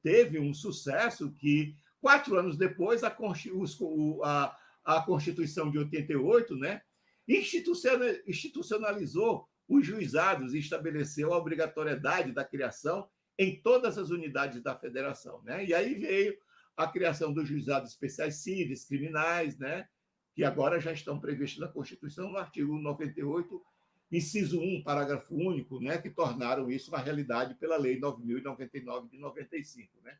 teve um sucesso que, 4 anos depois, a Constituição de 88, né, institucionalizou os juizados e estabeleceu a obrigatoriedade da criação em todas as unidades da federação, né? E aí veio a criação dos juizados especiais cíveis, criminais, né, que agora já estão previstos na Constituição, no artigo 98, inciso 1, parágrafo único, né, que tornaram isso uma realidade pela Lei 9.099 de 95. Né?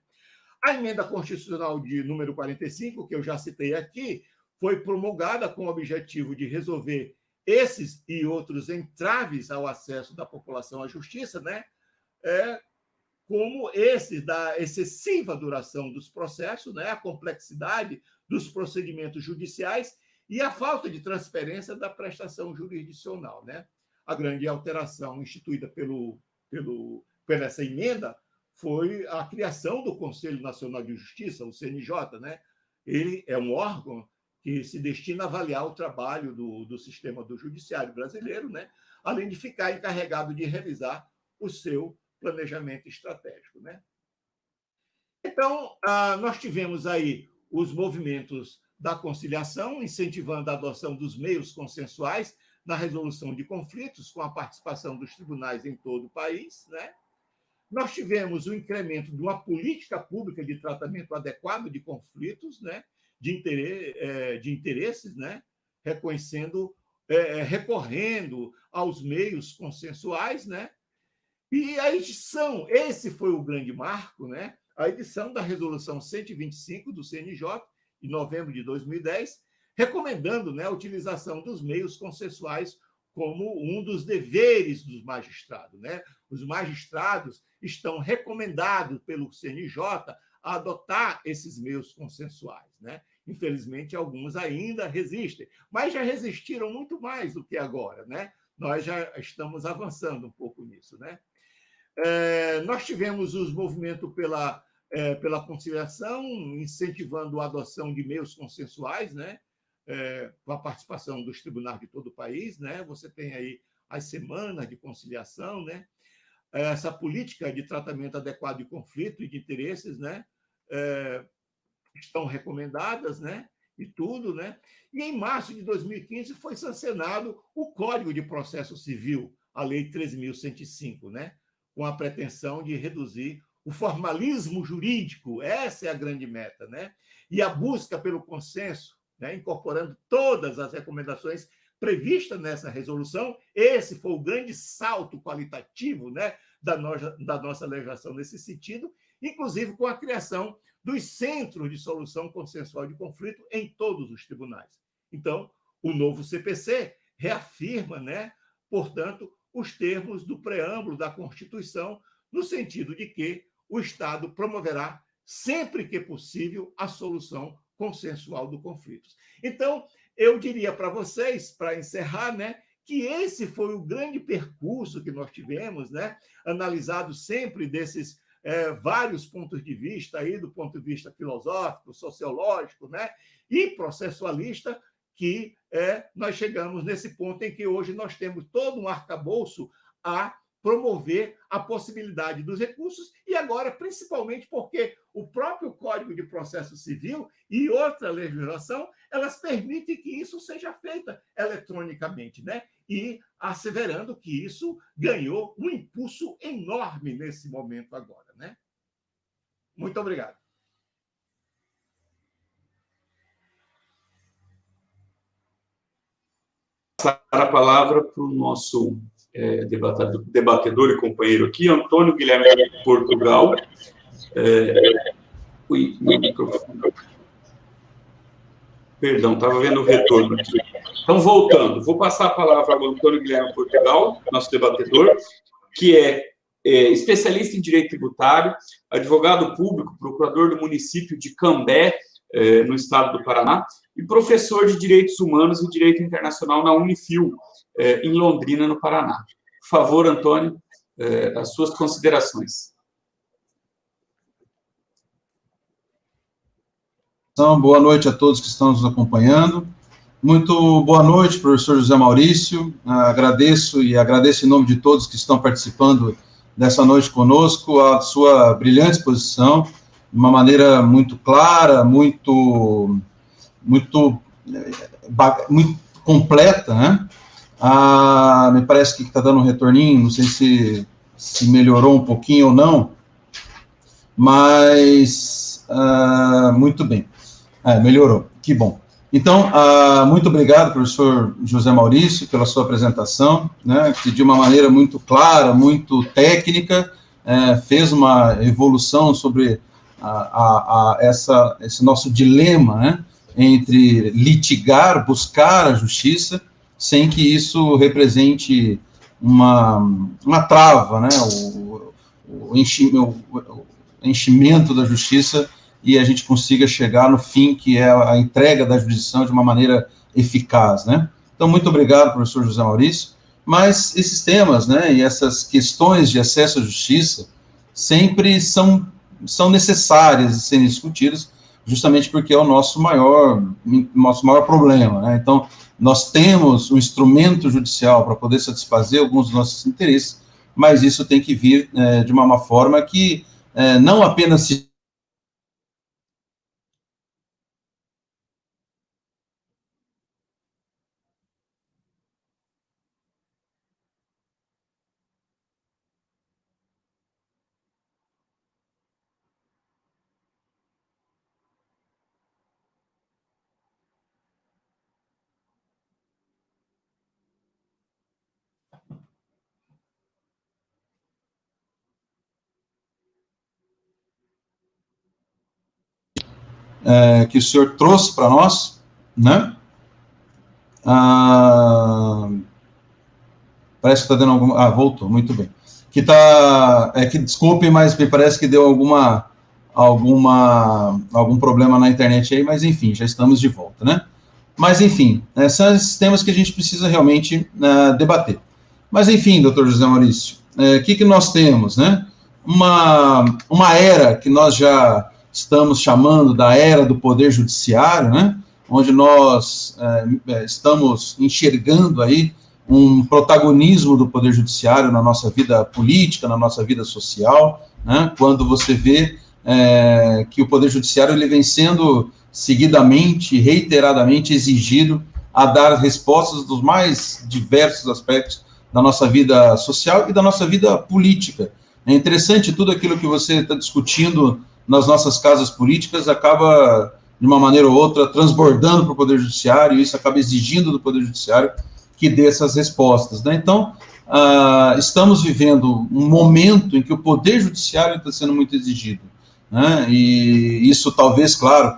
A emenda constitucional de número 45, que eu já citei aqui, foi promulgada com o objetivo de resolver esses e outros entraves ao acesso da população à justiça, né, como esse da excessiva duração dos processos, né, a complexidade dos procedimentos judiciais e a falta de transparência da prestação jurisdicional, né? A grande alteração instituída pela essa emenda foi a criação do Conselho Nacional de Justiça, o CNJ, né? Ele é um órgão que se destina a avaliar o trabalho do sistema do judiciário brasileiro, né? Além de ficar encarregado de realizar o seu planejamento estratégico, né? Então, nós tivemos aí os movimentos da conciliação, incentivando a adoção dos meios consensuais na resolução de conflitos, com a participação dos tribunais em todo o país, né? Nós tivemos o incremento de uma política pública de tratamento adequado de conflitos, né? de interesses, né? Recorrendo aos meios consensuais, né? E a edição, esse foi o grande marco, né? A edição da Resolução 125 do CNJ, em novembro de 2010, recomendando, né, a utilização dos meios consensuais como um dos deveres dos magistrados, né? Os magistrados estão recomendados pelo CNJ a adotar esses meios consensuais, né? Infelizmente, alguns ainda resistem, mas já resistiram muito mais do que agora, né? Nós já estamos avançando um pouco nisso, né? Nós tivemos os movimentos pela conciliação, incentivando a adoção de meios consensuais, né? Com a participação dos tribunais de todo o país, né? Você tem aí as semanas de conciliação, né? Essa política de tratamento adequado de conflito e de interesses, né? Estão recomendadas, né? E tudo, né? E em março de 2015 foi sancionado o Código de Processo Civil, a Lei 13.105, né? Com a pretensão de reduzir o formalismo jurídico, essa é a grande meta, né? E a busca pelo consenso, né? Incorporando todas as recomendações previstas nessa resolução, esse foi o grande salto qualitativo, né? da nossa legislação nesse sentido, inclusive com a criação dos centros de solução consensual de conflito em todos os tribunais. Então, o novo CPC reafirma, né? Portanto, os termos do preâmbulo da Constituição, no sentido de que o Estado promoverá, sempre que possível, a solução consensual do conflito. Então, eu diria para vocês, para encerrar, né, que esse foi o grande percurso que nós tivemos, né, analisado sempre desses vários pontos de vista, aí, do ponto de vista filosófico, sociológico, né, e processualista, que nós chegamos nesse ponto em que hoje nós temos todo um arcabouço a promover a possibilidade dos recursos, e agora, principalmente porque o próprio Código de Processo Civil e outra legislação, elas permitem que isso seja feito eletronicamente, né? E asseverando que isso ganhou um impulso enorme nesse momento agora, né? Muito obrigado. Passar a palavra para o nosso debatedor e companheiro aqui, Antônio Guilherme Portugal. Perdão, estava vendo o retorno aqui. Então, voltando, vou passar a palavra ao Antônio Guilherme Portugal, nosso debatedor, que é especialista em direito tributário, advogado público, procurador do município de Cambé, no estado do Paraná, e professor de Direitos Humanos e Direito Internacional na Unifil, em Londrina, no Paraná. Por favor, Antônio, as suas considerações. Então, boa noite a todos que estão nos acompanhando. Muito boa noite, professor José Maurício. Agradeço em nome de todos que estão participando dessa noite conosco, a sua brilhante exposição, de uma maneira muito clara, muito completa, né? Me parece que está dando um retorninho, não sei se melhorou um pouquinho ou não, mas muito bem, melhorou, que bom. Então, muito obrigado, professor José Maurício, pela sua apresentação, né, que de uma maneira muito clara, muito técnica, fez uma evolução sobre esse nosso dilema, né, entre litigar, buscar a justiça, sem que isso represente uma trava, né, o enchimento da justiça, e a gente consiga chegar no fim, que é a entrega da jurisdição de uma maneira eficaz, né? Então, muito obrigado, professor José Maurício. Mas esses temas, né, e essas questões de acesso à justiça sempre são necessárias de serem discutidas, justamente porque é o nosso maior problema, né? Então, nós temos um instrumento judicial para poder satisfazer alguns dos nossos interesses, mas isso tem que vir de uma forma que não apenas se que o senhor trouxe para nós, né? Parece que está dando algum... voltou, muito bem. Que desculpe, mas me parece que deu algum problema na internet aí, mas enfim, já estamos de volta, né? Mas enfim, são esses temas que a gente precisa realmente debater. Mas enfim, doutor José Maurício, o que nós temos, né? Uma era que nós já estamos chamando da era do poder judiciário, né? Onde nós estamos enxergando aí um protagonismo do poder judiciário na nossa vida política, na nossa vida social, né? Quando você vê que o poder judiciário ele vem sendo seguidamente, reiteradamente exigido a dar respostas dos mais diversos aspectos da nossa vida social e da nossa vida política. É interessante, tudo aquilo que você está discutindo nas nossas casas políticas acaba, de uma maneira ou outra, transbordando para o Poder Judiciário, e isso acaba exigindo do Poder Judiciário que dê essas respostas, né? Então, estamos vivendo um momento em que o Poder Judiciário está sendo muito exigido, né? E isso talvez, claro,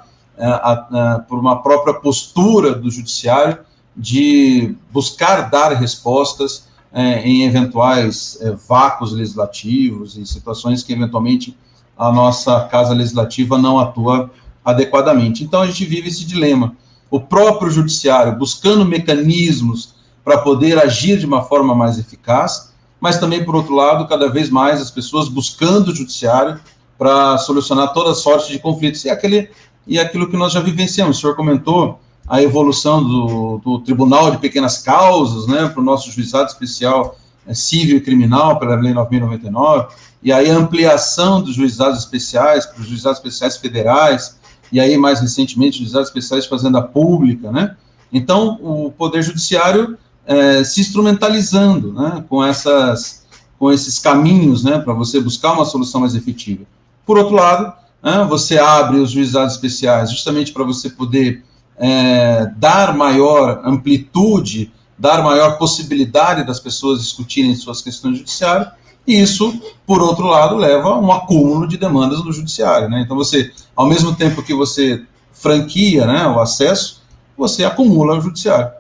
por uma própria postura do Judiciário de buscar dar respostas em eventuais vácuos legislativos e situações que, eventualmente, a nossa Casa Legislativa não atua adequadamente. Então, a gente vive esse dilema. O próprio Judiciário buscando mecanismos para poder agir de uma forma mais eficaz, mas também, por outro lado, cada vez mais as pessoas buscando o Judiciário para solucionar toda sorte de conflitos. E aquilo que nós já vivenciamos. O senhor comentou a evolução do Tribunal de Pequenas Causas, né, para o nosso Juizado Especial Civil e Criminal, pela Lei 9.099, e aí a ampliação dos juizados especiais para os juizados especiais federais, e aí, mais recentemente, juizados especiais de fazenda pública, né? Então, o Poder Judiciário se instrumentalizando, né, com esses caminhos, né, para você buscar uma solução mais efetiva. Por outro lado, você abre os juizados especiais justamente para você poder dar maior amplitude, dar maior possibilidade das pessoas discutirem suas questões judiciárias, e isso, por outro lado, leva a um acúmulo de demandas do judiciário, né? Então, você, ao mesmo tempo que você franquia, né, o acesso, você acumula o judiciário.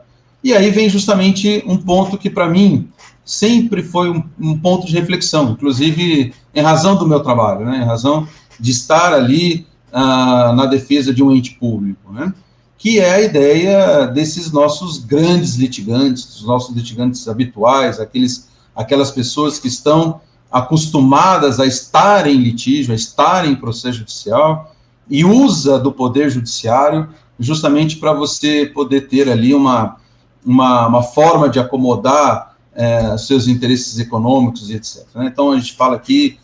E aí vem justamente um ponto que, para mim, sempre foi um ponto de reflexão, inclusive em razão do meu trabalho, né, em razão de estar ali na defesa de um ente público, né, que é a ideia desses nossos grandes litigantes, dos nossos litigantes habituais, aquelas pessoas que estão acostumadas a estar em litígio, a estar em processo judicial, e usa do poder judiciário justamente para você poder ter ali uma forma de acomodar seus interesses econômicos e etc. Né? Então, a gente fala aqui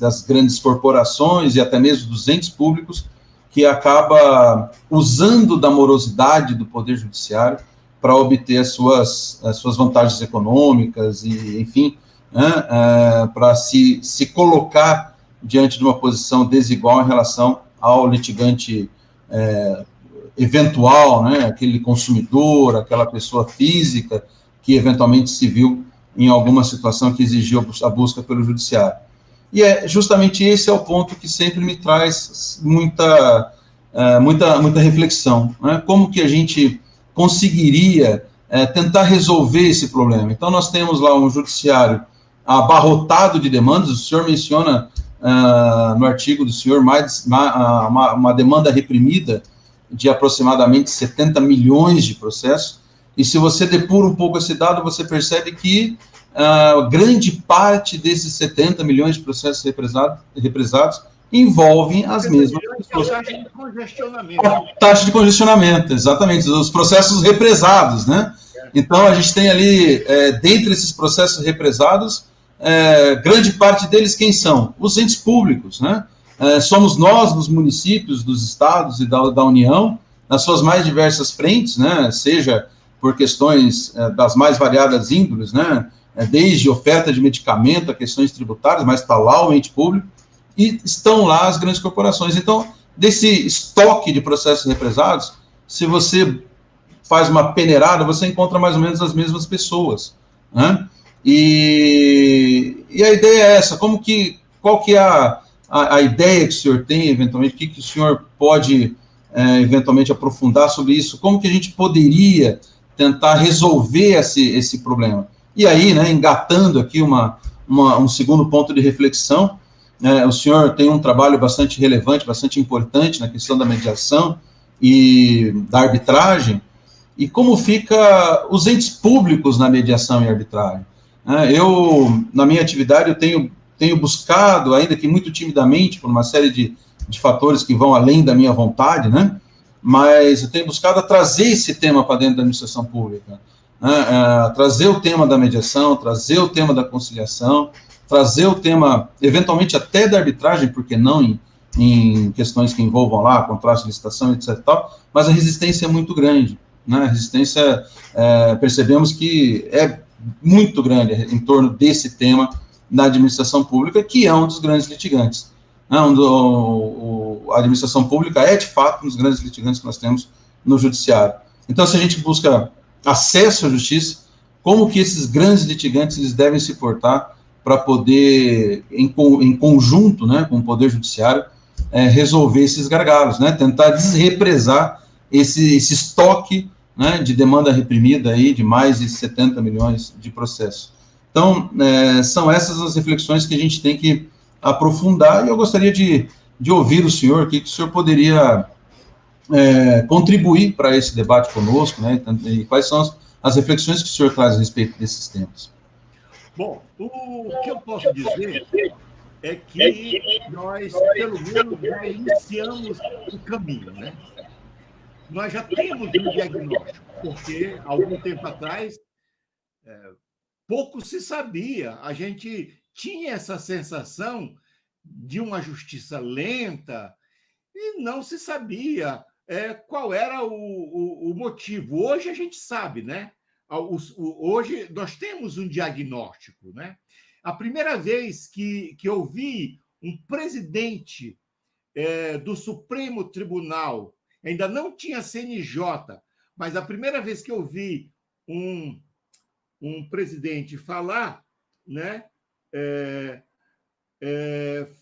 das grandes corporações e até mesmo dos entes públicos, que acaba usando da morosidade do Poder Judiciário para obter as suas vantagens econômicas e, enfim, né, para se colocar diante de uma posição desigual em relação ao litigante eventual, né, aquele consumidor, aquela pessoa física que eventualmente se viu em alguma situação que exigiu a busca pelo judiciário. E justamente esse é o ponto que sempre me traz muita reflexão, né? Como que a gente conseguiria tentar resolver esse problema? Então, nós temos lá um judiciário abarrotado de demandas. O senhor menciona no artigo do senhor uma demanda reprimida de aproximadamente 70 milhões de processos, e se você depura um pouco esse dado, você percebe que grande parte desses 70 milhões de processos represados envolvem as mesmas pessoas. A taxa de congestionamento. A taxa de congestionamento, exatamente, os processos represados, né? Então, a gente tem ali, dentre esses processos represados, grande parte deles quem são? Os entes públicos, né? Somos nós, dos municípios, dos estados e da União, nas suas mais diversas frentes, né? Seja por questões das mais variadas índoles, né? Desde oferta de medicamento a questões tributárias, mas está lá o ente público, e estão lá as grandes corporações. Então, desse estoque de processos represados, se você faz uma peneirada, você encontra mais ou menos as mesmas pessoas, né? E a ideia é essa, qual que é a ideia que o senhor tem, eventualmente, o que o senhor pode, eventualmente, aprofundar sobre isso, como que a gente poderia tentar resolver esse problema? E aí, né, engatando aqui um segundo ponto de reflexão, o senhor tem um trabalho bastante relevante, bastante importante na questão da mediação e da arbitragem, e como fica os entes públicos na mediação e arbitragem. Eu, na minha atividade, eu tenho buscado, ainda que muito timidamente, por uma série de fatores que vão além da minha vontade, né, mas eu tenho buscado trazer esse tema para dentro da administração pública, trazer o tema da mediação, trazer o tema da conciliação, trazer o tema, eventualmente, até da arbitragem, porque não em questões que envolvam lá, contrato de licitação, etc. Tal, mas a resistência é muito grande, né? A resistência, percebemos que é muito grande em torno desse tema na administração pública, que é um dos grandes litigantes. A administração pública é, de fato, um dos grandes litigantes que nós temos no judiciário. Então, se a gente busca acesso à justiça, como que esses grandes litigantes eles devem se portar para poder, em conjunto, né, com o Poder Judiciário, resolver esses gargalos, né, tentar desrepresar esse estoque, né, de demanda reprimida aí, de mais de 70 milhões de processos. Então, são essas as reflexões que a gente tem que aprofundar, e eu gostaria de ouvir o senhor, o que o senhor poderia contribuir para esse debate conosco, né, e quais são as reflexões que o senhor traz a respeito desses temas. Bom, o que eu posso dizer é que nós, pelo menos, já iniciamos o caminho, né? Nós já temos um diagnóstico, porque, há algum tempo atrás, pouco se sabia. A gente tinha essa sensação de uma justiça lenta e não se sabia qual era o motivo. Hoje a gente sabe, né? Hoje nós temos um diagnóstico, né? A primeira vez que eu vi um presidente do Supremo Tribunal, ainda não tinha CNJ, mas a primeira vez que eu vi um presidente falar, né,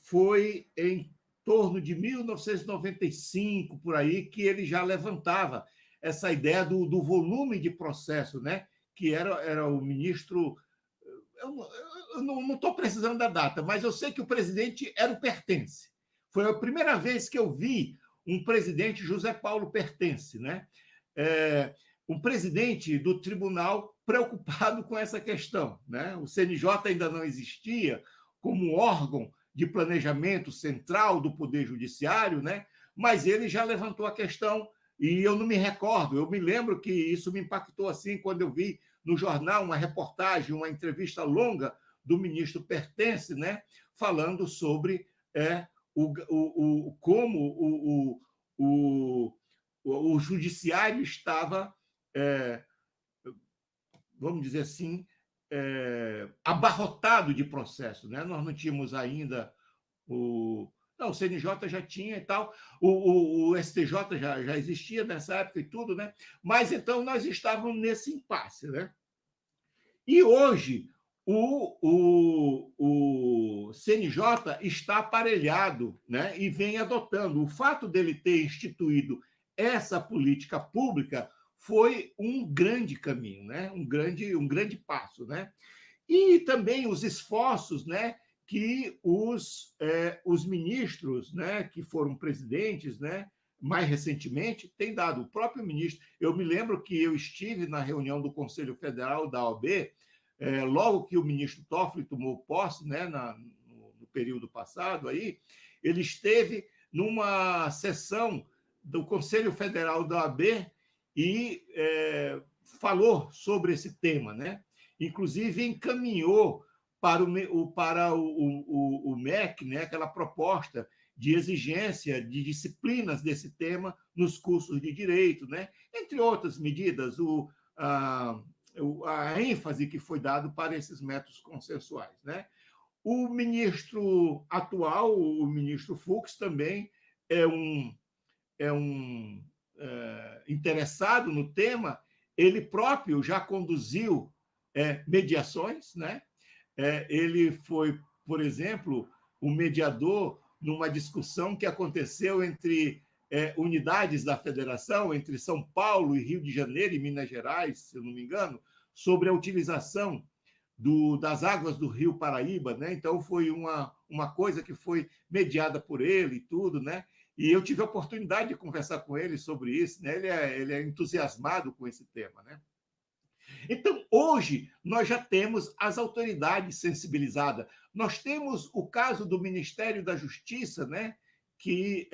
foi em torno de 1995, por aí, que ele já levantava essa ideia do volume de processo, né? Que era o ministro... Eu não estou precisando da data, mas eu sei que o presidente era o Pertence. Foi a primeira vez que eu vi um presidente, José Paulo Pertence, né? Um presidente do tribunal preocupado com essa questão, né? O CNJ ainda não existia como órgão de planejamento central do Poder Judiciário, né? Mas ele já levantou a questão E eu não me recordo, eu me lembro que isso me impactou assim quando eu vi no jornal uma reportagem, uma entrevista longa do ministro Pertence, né, falando sobre como o judiciário estava, vamos dizer assim, abarrotado de processos, né? Nós não tínhamos ainda o CNJ já tinha e tal, o STJ já existia nessa época e tudo, né? Mas então nós estávamos nesse impasse, né? E hoje o CNJ está aparelhado, né? E vem adotando. O fato dele ter instituído essa política pública foi um grande caminho, né? Um grande passo, né? E também os esforços, né, que os ministros, né, que foram presidentes, né, mais recentemente, têm dado. O próprio ministro, eu me lembro que eu estive na reunião do Conselho Federal da OAB, logo que o ministro Toffoli tomou posse, né, no período passado, aí, ele esteve numa sessão do Conselho Federal da OAB e falou sobre esse tema, né? Inclusive encaminhou para o MEC, né, aquela proposta de exigência de disciplinas desse tema nos cursos de direito, né, entre outras medidas, a ênfase que foi dado para esses métodos consensuais, né? O ministro atual, o ministro Fux, também é um interessado no tema. Ele próprio já conduziu mediações, né? Ele foi, por exemplo, o mediador numa discussão que aconteceu entre unidades da federação, entre São Paulo e Rio de Janeiro e Minas Gerais, se eu não me engano, sobre a utilização das águas do Rio Paraíba, né? Então foi uma coisa que foi mediada por ele e tudo, né? E eu tive a oportunidade de conversar com ele sobre isso, né? Ele é entusiasmado com esse tema, né? Então, hoje, nós já temos as autoridades sensibilizadas. Nós temos o caso do Ministério da Justiça, né, que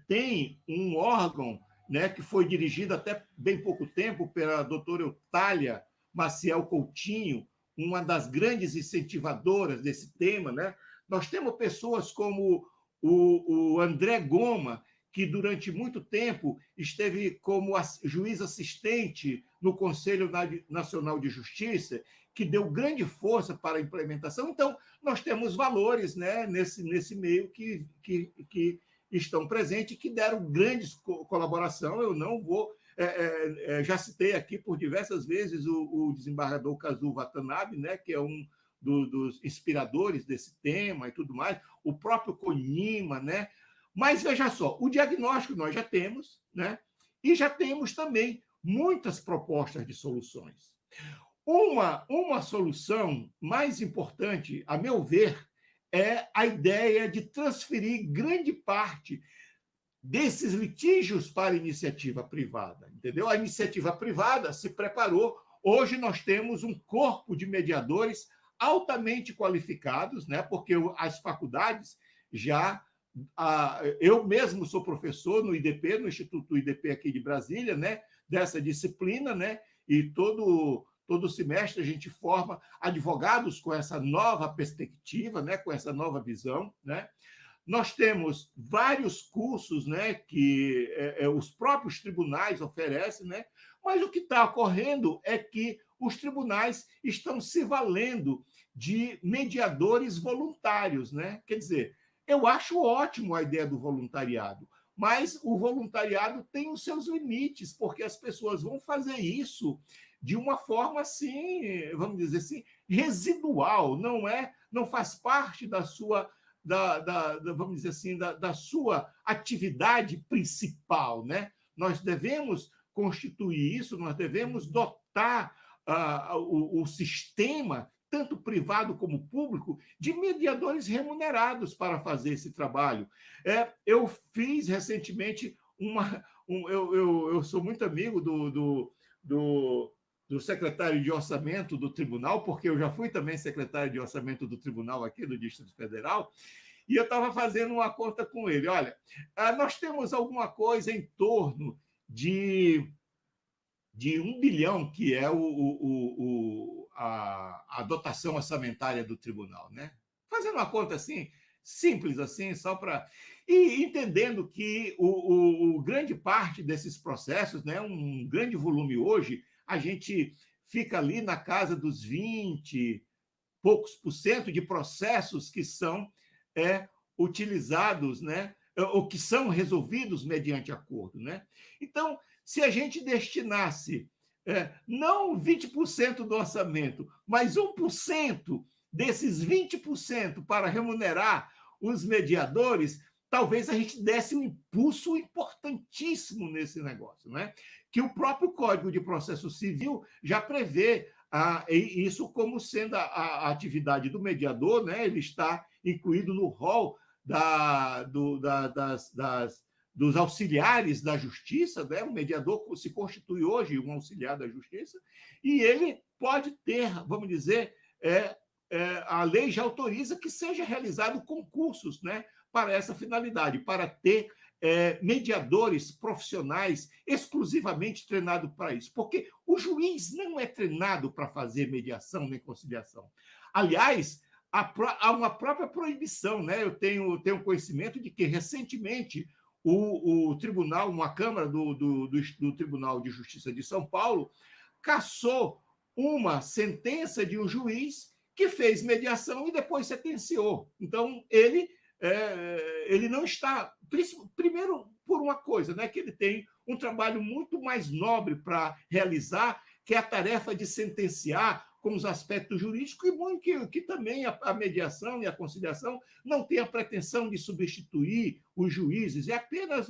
tem um órgão, né, que foi dirigido até bem pouco tempo pela doutora Eutália Maciel Coutinho, uma das grandes incentivadoras desse tema, né? Nós temos pessoas como o André Goma, que durante muito tempo esteve como juiz assistente no Conselho Nacional de Justiça, que deu grande força para a implementação. Então, nós temos valores, né, nesse meio que estão presentes, que deram grandes colaboração. Eu não vou... já citei aqui por diversas vezes o desembargador Kazu Watanabe, né, que é um dos inspiradores desse tema e tudo mais, o próprio Konima, né? Mas, veja só, o diagnóstico nós já temos, né? E já temos também muitas propostas de soluções. Uma solução mais importante, a meu ver, é a ideia de transferir grande parte desses litígios para a iniciativa privada, entendeu? A iniciativa privada se preparou. Hoje nós temos um corpo de mediadores altamente qualificados, né? Porque as faculdades já... eu mesmo sou professor no IDP, no Instituto IDP aqui de Brasília, né, dessa disciplina, né, e todo semestre a gente forma advogados com essa nova perspectiva, né, com essa nova visão, né. Nós temos vários cursos, né, que os próprios tribunais oferecem, né, mas o que está ocorrendo é que os tribunais estão se valendo de mediadores voluntários, né? Quer dizer, eu acho ótimo a ideia do voluntariado, mas o voluntariado tem os seus limites, porque as pessoas vão fazer isso de uma forma assim, vamos dizer assim, residual, não faz parte da sua, vamos dizer assim, da sua atividade principal, né? Nós devemos constituir isso, nós devemos dotar o sistema, tanto privado como público, de mediadores remunerados para fazer esse trabalho. Eu fiz recentemente eu sou muito amigo do secretário de orçamento do tribunal, porque eu já fui também secretário de orçamento do tribunal aqui do Distrito Federal, e eu estava fazendo uma conta com ele. Olha, nós temos alguma coisa em torno de 1 bilhão, que é a dotação orçamentária do tribunal, né? Fazendo uma conta assim, simples assim, só para... E entendendo que grande parte desses processos, né, um grande volume hoje, a gente fica ali na casa dos 20 poucos por cento de processos que são utilizados, né, ou que são resolvidos mediante acordo, né? Então, se a gente destinasse não 20% do orçamento, mas 1% desses 20% para remunerar os mediadores, talvez a gente desse um impulso importantíssimo nesse negócio, né? Que o próprio Código de Processo Civil já prevê isso como sendo a atividade do mediador, né? Ele está incluído no rol dos auxiliares da justiça, né? O mediador se constitui hoje um auxiliar da justiça, e ele pode ter, vamos dizer, a lei já autoriza que seja realizado concursos, né, para essa finalidade, para ter mediadores profissionais exclusivamente treinados para isso, porque o juiz não é treinado para fazer mediação nem conciliação. Aliás, há uma própria proibição, né? Eu tenho conhecimento de que, recentemente, o tribunal, uma Câmara do Tribunal de Justiça de São Paulo, cassou uma sentença de um juiz que fez mediação e depois sentenciou. Então, ele não está... Primeiro, por uma coisa, né, que ele tem um trabalho muito mais nobre para realizar, que é a tarefa de sentenciar com os aspectos jurídicos, e que também a mediação e a conciliação não tem a pretensão de substituir os juízes, é apenas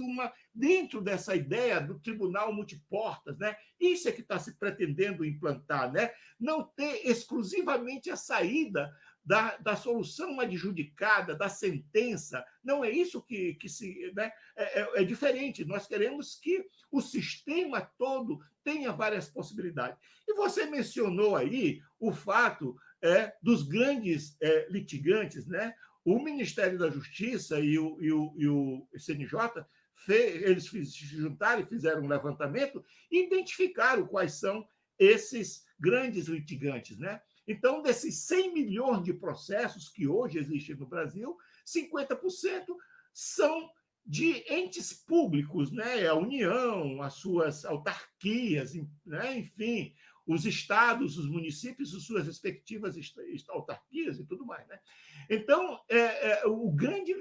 dentro dessa ideia do tribunal multiportas, né? Isso é que está se pretendendo implantar, né? Não ter exclusivamente a saída da solução adjudicada, da sentença. Não é isso que se... Né? É diferente. Nós queremos que o sistema todo tenha várias possibilidades. E você mencionou aí o fato dos grandes litigantes, né? O Ministério da Justiça e o CNJ, eles se juntaram e fizeram um levantamento e identificaram quais são esses grandes litigantes, né? Então, desses 100 milhões de processos que hoje existem no Brasil, 50% são de entes públicos, né? A União, as suas autarquias, né? Enfim, os estados, os municípios, as suas respectivas autarquias e tudo mais, né? Então, o grande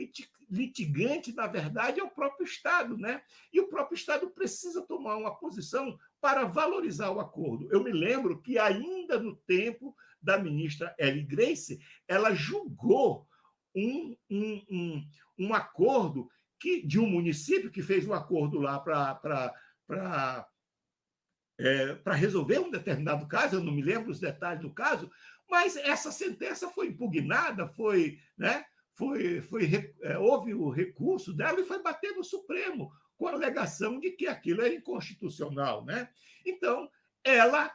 litigante, na verdade, é o próprio Estado, né? E o próprio Estado precisa tomar uma posição para valorizar o acordo. Eu me lembro que, ainda no tempo da ministra Elly Grace, ela julgou um acordo de um município que fez um acordo lá para resolver um determinado caso, eu não me lembro os detalhes do caso, mas essa sentença foi impugnada, houve o recurso dela e foi bater no Supremo, com a alegação de que aquilo é inconstitucional, né? Então, ela,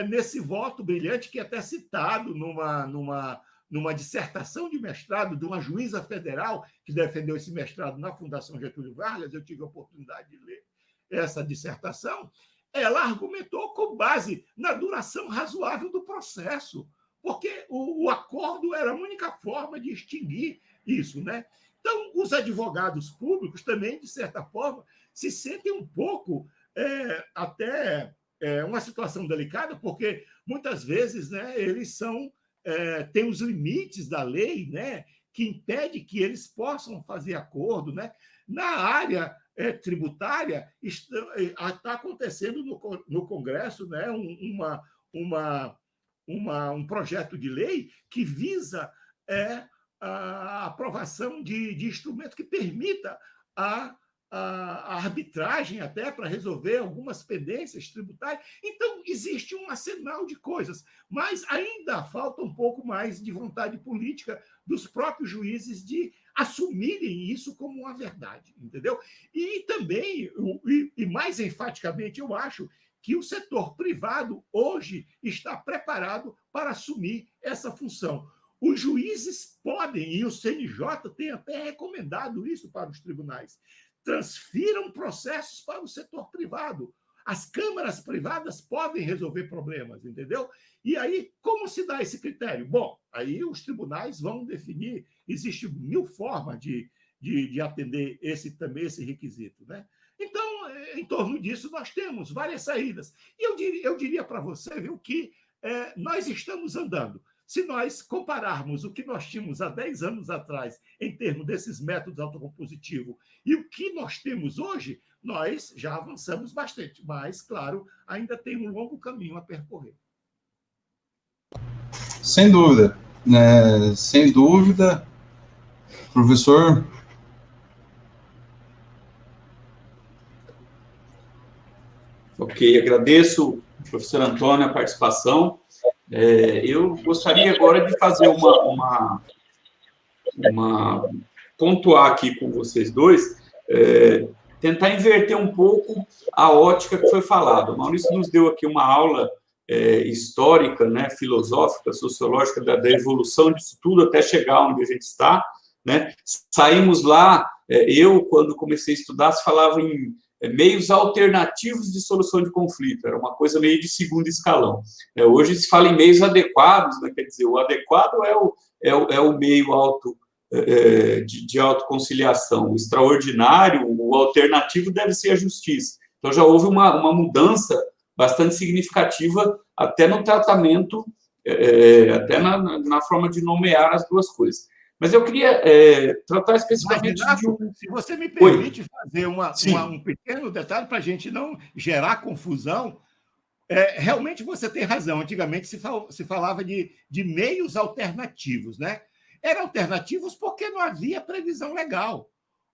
nesse voto brilhante, que é até citado numa dissertação de mestrado de uma juíza federal que defendeu esse mestrado na Fundação Getúlio Vargas, eu tive a oportunidade de ler essa dissertação, ela argumentou com base na duração razoável do processo, porque o acordo era a única forma de extinguir isso, né? Então, os advogados públicos também, de certa forma, se sentem um pouco até uma situação delicada, porque muitas vezes, né, eles têm os limites da lei, né, que impede que eles possam fazer acordo, né? Na área tributária, está acontecendo no Congresso, né, um projeto de lei que visa a aprovação de instrumento que permita a arbitragem até para resolver algumas pendências tributárias. Então, existe um arsenal de coisas, mas ainda falta um pouco mais de vontade política dos próprios juízes de assumirem isso como uma verdade, entendeu? E também, e mais enfaticamente, eu acho que o setor privado hoje está preparado para assumir essa função. Os juízes podem, e o CNJ tem até recomendado isso para os tribunais, transfiram processos para o setor privado. As câmaras privadas podem resolver problemas, entendeu? E aí, como se dá esse critério? Bom, aí os tribunais vão definir, existe 1000 formas de atender também esse requisito, né? Então, em torno disso, nós temos várias saídas. E eu diria para você, viu, que nós estamos andando. Se nós compararmos o que nós tínhamos há 10 anos atrás, em termos desses métodos autocompositivos, e o que nós temos hoje, nós já avançamos bastante. Mas, claro, ainda tem um longo caminho a percorrer. Sem dúvida. Sem dúvida. Professor? Ok, agradeço, professor Antônio, a participação. Eu gostaria agora de fazer pontuar aqui com vocês dois, tentar inverter um pouco a ótica que foi falada. O Maurício nos deu aqui uma aula histórica, né, filosófica, sociológica da evolução disso tudo até chegar onde a gente está, né? Saímos lá, eu, quando comecei a estudar, se falava em meios alternativos de solução de conflito, era uma coisa meio de segundo escalão. Hoje se fala em meios adequados, né? Quer dizer, o adequado é o meio de autoconciliação, o extraordinário, o alternativo deve ser a justiça. Então já houve uma mudança bastante significativa até no tratamento, até na forma de nomear as duas coisas. Mas eu queria tratar especificamente Renato, se você me permite fazer um pequeno detalhe para a gente não gerar confusão, realmente você tem razão. Antigamente se falava de meios alternativos, né? Eram alternativos porque não havia previsão legal.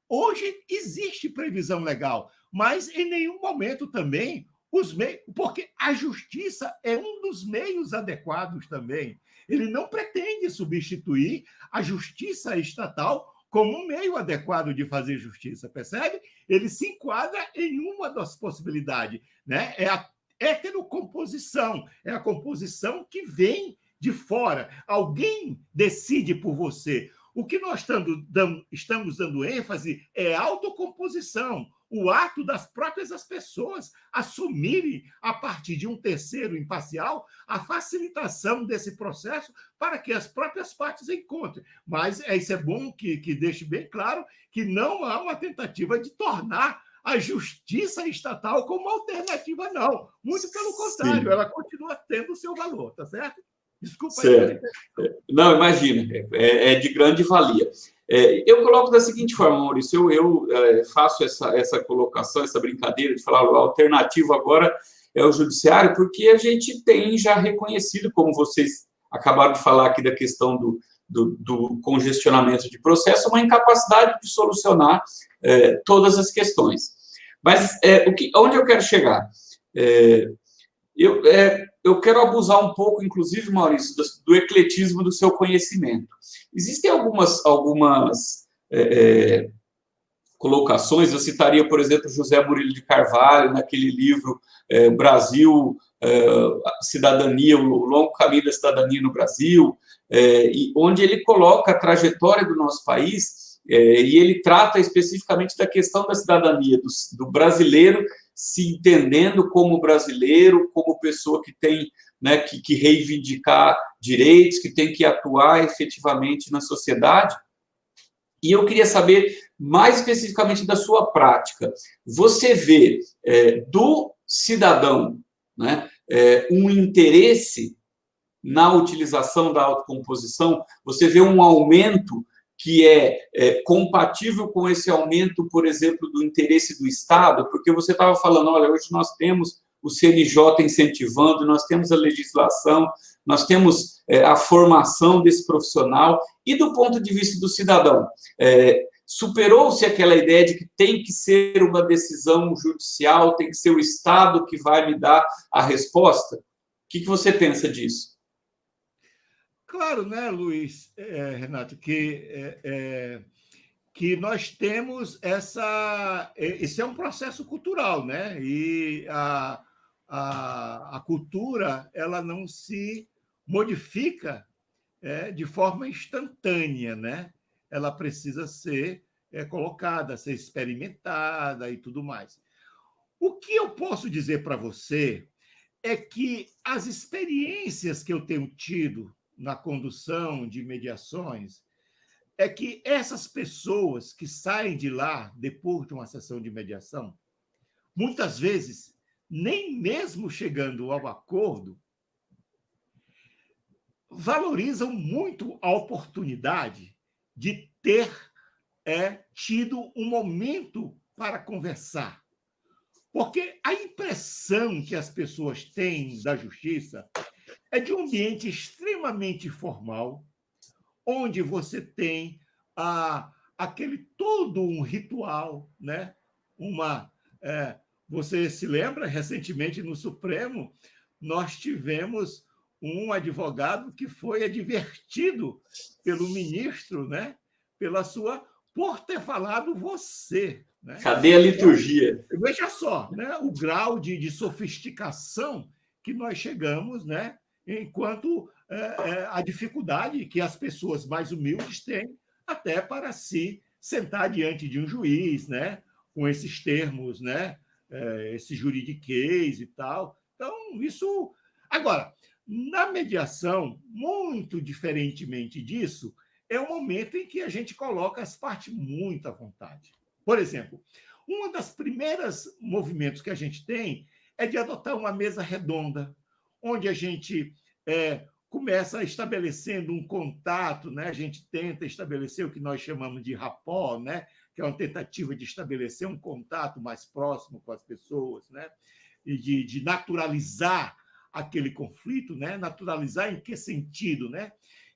Hoje existe previsão legal, mas em nenhum momento também os meios, porque a justiça é um dos meios adequados também. Ele não pretende substituir a justiça estatal como um meio adequado de fazer justiça, percebe? Ele se enquadra em uma das possibilidades, né? É a heterocomposição, é a composição que vem de fora. Alguém decide por você. O que nós estamos dando ênfase é a autocomposição, o ato das próprias pessoas assumirem, a partir de um terceiro imparcial, a facilitação desse processo para que as próprias partes encontrem. Mas isso é bom que deixe bem claro que não há uma tentativa de tornar a justiça estatal como alternativa, não. Muito pelo contrário, ela continua tendo o seu valor, tá certo? Desculpa aí. Não, imagina, é de grande valia. Eu coloco da seguinte forma, Maurício, eu faço essa colocação, essa brincadeira de falar o alternativo agora é o judiciário, porque a gente tem já reconhecido, como vocês acabaram de falar aqui da questão do congestionamento de processo, uma incapacidade de solucionar todas as questões. Mas onde eu quero chegar? Eu quero abusar um pouco, inclusive, Maurício, do ecletismo do seu conhecimento. Existem algumas colocações, eu citaria, por exemplo, José Murilo de Carvalho, naquele livro Brasil, Cidadania, o longo caminho da cidadania no Brasil, onde ele coloca a trajetória do nosso país, e ele trata especificamente da questão da cidadania, do brasileiro se entendendo como brasileiro, como pessoa que tem, né, que reivindicar direitos, que tem que atuar efetivamente na sociedade. E eu queria saber, mais especificamente da sua prática, você vê do cidadão, né, um interesse na utilização da autocomposição? Você vê um aumento que é compatível com esse aumento, por exemplo, do interesse do Estado? Porque você estava falando, olha, hoje nós temos o CNJ incentivando, nós temos a legislação, nós temos a formação desse profissional, e do ponto de vista do cidadão, superou-se aquela ideia de que tem que ser uma decisão judicial, tem que ser o Estado que vai me dar a resposta? O que você pensa disso? Claro, né, Luiz, Renato, que nós temos esse é um processo cultural, né? E a cultura ela não se modifica de forma instantânea, né? Ela precisa ser colocada, a ser experimentada e tudo mais. O que eu posso dizer para você é que as experiências que eu tenho tido na condução de mediações é que essas pessoas que saem de lá depois de uma sessão de mediação, muitas vezes, nem mesmo chegando ao acordo, valorizam muito a oportunidade de ter tido um momento para conversar. Porque a impressão que as pessoas têm da justiça é de um ambiente extremamente formal, onde você tem aquele todo um ritual, né? Você se lembra, recentemente no Supremo, nós tivemos um advogado que foi advertido pelo ministro, né? Por ter falado você. Né? Cadê a liturgia? Veja só, né? O grau de sofisticação que nós chegamos, né? Enquanto a dificuldade que as pessoas mais humildes têm até para se sentar diante de um juiz, né? Com esses termos, né? Esse juridiquês e tal. Então, isso... Agora, na mediação, muito diferentemente disso, é o momento em que a gente coloca as partes muito à vontade. Por exemplo, um dos primeiros movimentos que a gente tem é de adotar uma mesa redonda, onde a gente começa estabelecendo um contato, né? A gente tenta estabelecer o que nós chamamos de rapport, né? Que é uma tentativa de estabelecer um contato mais próximo com as pessoas, né? E de naturalizar aquele conflito, né? Naturalizar em que sentido, né?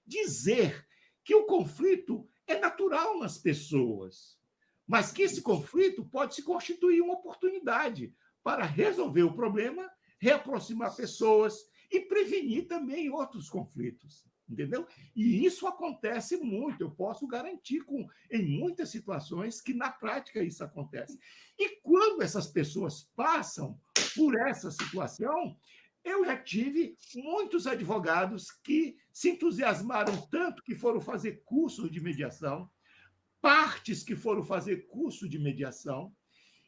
Dizer que o conflito é natural nas pessoas, mas que esse conflito pode se constituir uma oportunidade para resolver o problema, reaproximar pessoas e prevenir também outros conflitos, entendeu? E isso acontece muito, eu posso garantir em muitas situações que na prática isso acontece. E quando essas pessoas passam por essa situação, eu já tive muitos advogados que se entusiasmaram tanto que foram fazer curso de mediação, partes que foram fazer curso de mediação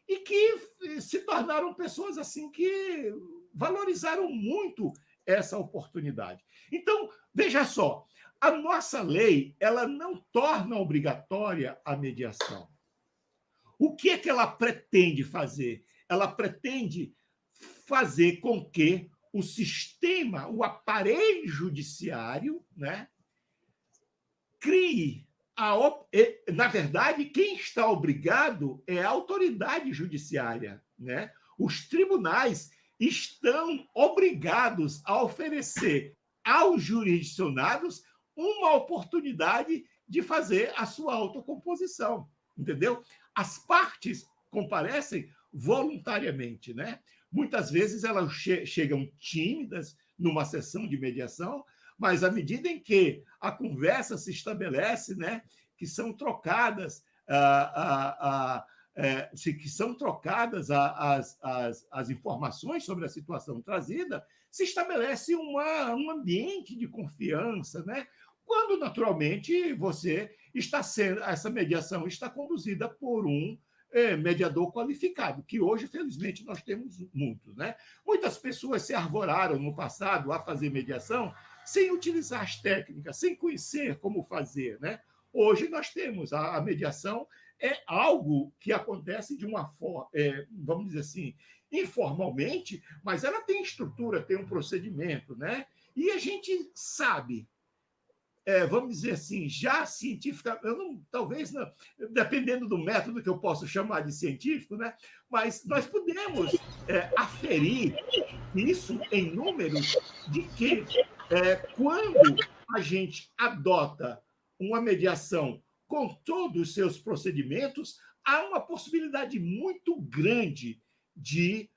e que se tornaram pessoas assim que valorizaram muito essa oportunidade. Então, veja só, a nossa lei ela não torna obrigatória a mediação. O que é que ela pretende fazer? Ela pretende fazer com que o sistema, o aparelho judiciário, né, crie na verdade, quem está obrigado é a autoridade judiciária, né? Os tribunais estão obrigados a oferecer aos jurisdicionados uma oportunidade de fazer a sua autocomposição, entendeu? As partes comparecem voluntariamente, né? Muitas vezes elas chegam tímidas numa sessão de mediação, mas à medida em que a conversa se estabelece, né, que são trocadas as informações sobre a situação trazida, se estabelece um ambiente de confiança, né? Quando naturalmente essa mediação está conduzida por um mediador qualificado, que hoje, felizmente, nós temos muitos, né? Muitas pessoas se arvoraram no passado a fazer mediação sem utilizar as técnicas, sem conhecer como fazer, né? Hoje nós temos a mediação, é algo que acontece de uma forma, vamos dizer assim, informalmente, mas ela tem estrutura, tem um procedimento, né? E a gente sabe, vamos dizer assim, já científica, talvez não, dependendo do método que eu posso chamar de científico, né? Mas nós podemos aferir isso em números de que quando a gente adota uma mediação com todos os seus procedimentos, há uma possibilidade muito grande de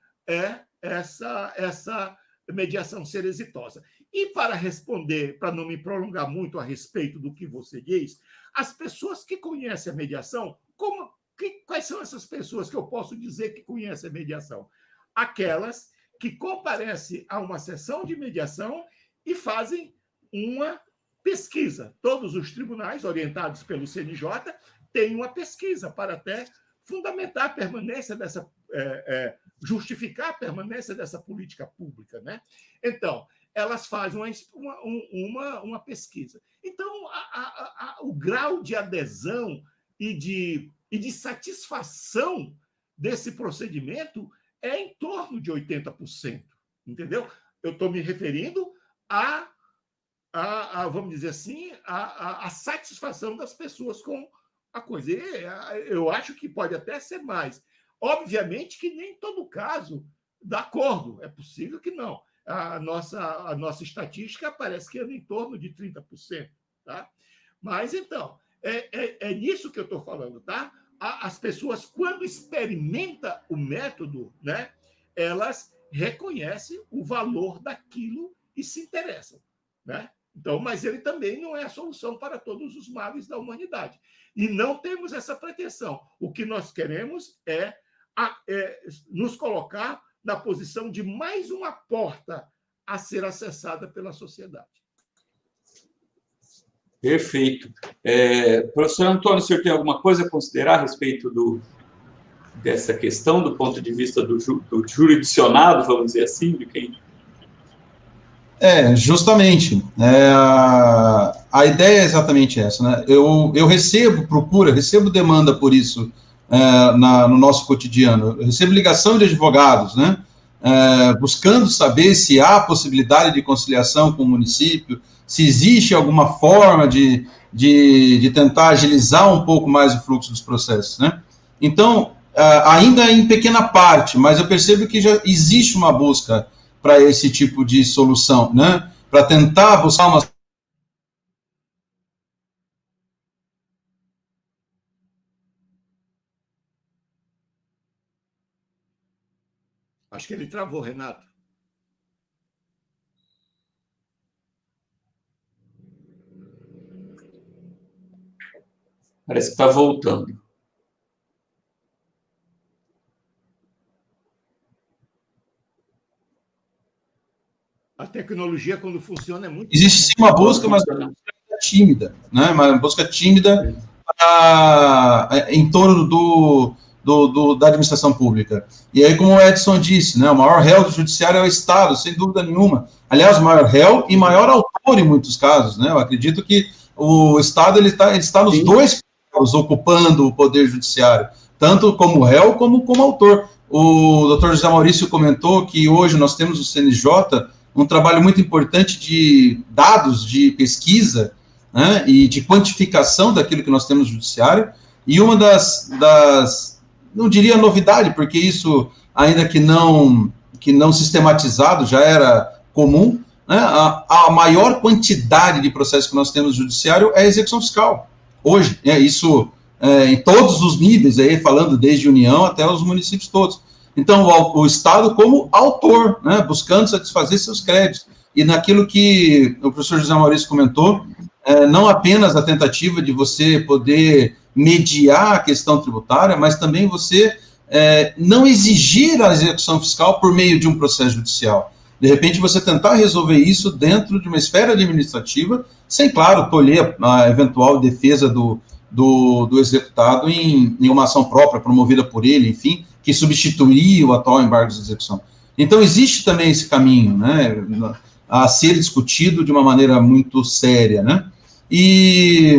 essa mediação ser exitosa. E para responder, para não me prolongar muito a respeito do que você diz, as pessoas que conhecem a mediação, quais são essas pessoas que eu posso dizer que conhecem a mediação? Aquelas que comparecem a uma sessão de mediação e fazem uma pesquisa. Todos os tribunais, orientados pelo CNJ, tem uma pesquisa para até fundamentar a permanência dessa, justificar a permanência dessa política pública, né? Então, elas fazem uma pesquisa. Então, o grau de adesão e de satisfação desse procedimento é em torno de 80%, entendeu? Eu estou me referindo vamos dizer assim, a satisfação das pessoas com a coisa. Eu acho que pode até ser mais. Obviamente que nem em todo caso dá acordo, é possível que não. A nossa estatística parece que é em torno de 30%. Tá? Mas, então, é nisso que eu estou falando. Tá? As pessoas, quando experimentam o método, né, elas reconhecem o valor daquilo e se interessam. Né? Então, mas ele também não é a solução para todos os males da humanidade. E não temos essa pretensão. O que nós queremos é nos colocar na posição de mais uma porta a ser acessada pela sociedade. Perfeito. Professor Antônio, o senhor tem alguma coisa a considerar a respeito dessa questão, do ponto de vista do jurisdicionado, vamos dizer assim, de quem... Justamente. A ideia é exatamente essa, né? Eu recebo demanda por isso no nosso cotidiano. Eu recebo ligação de advogados, né? Buscando saber se há possibilidade de conciliação com o município, se existe alguma forma de tentar agilizar um pouco mais o fluxo dos processos, né? Então, ainda em pequena parte, mas eu percebo que já existe uma busca para esse tipo de solução, né? Para tentar buscar uma... Acho que ele travou, Renato. Parece que está voltando. A tecnologia, quando funciona, é muito... Existe sim uma busca, mas uma busca tímida, né? Uma busca tímida em torno da administração pública. E aí, como o Edson disse, né, o maior réu do judiciário é o Estado, sem dúvida nenhuma. Aliás, o maior réu e maior autor em muitos casos, né? Eu acredito que o Estado ele está nos dois casos, ocupando o poder judiciário, tanto como réu como autor. O doutor José Maurício comentou que hoje nós temos o CNJ um trabalho muito importante de dados, de pesquisa, né, e de quantificação daquilo que nós temos no judiciário, e uma das não diria novidade, porque isso, ainda que não sistematizado, já era comum, né, a maior quantidade de processos que nós temos no judiciário é a execução fiscal. Hoje, isso em todos os níveis, aí, falando desde União até os municípios todos. Então, o Estado como autor, né, buscando satisfazer seus créditos. E naquilo que o professor José Maurício comentou, não apenas a tentativa de você poder mediar a questão tributária, mas também você não exigir a execução fiscal por meio de um processo judicial. De repente, você tentar resolver isso dentro de uma esfera administrativa, sem, claro, tolher a eventual defesa do executado em uma ação própria, promovida por ele, enfim, que substituiria o atual embargo de execução. Então, existe também esse caminho, né, a ser discutido de uma maneira muito séria, né, e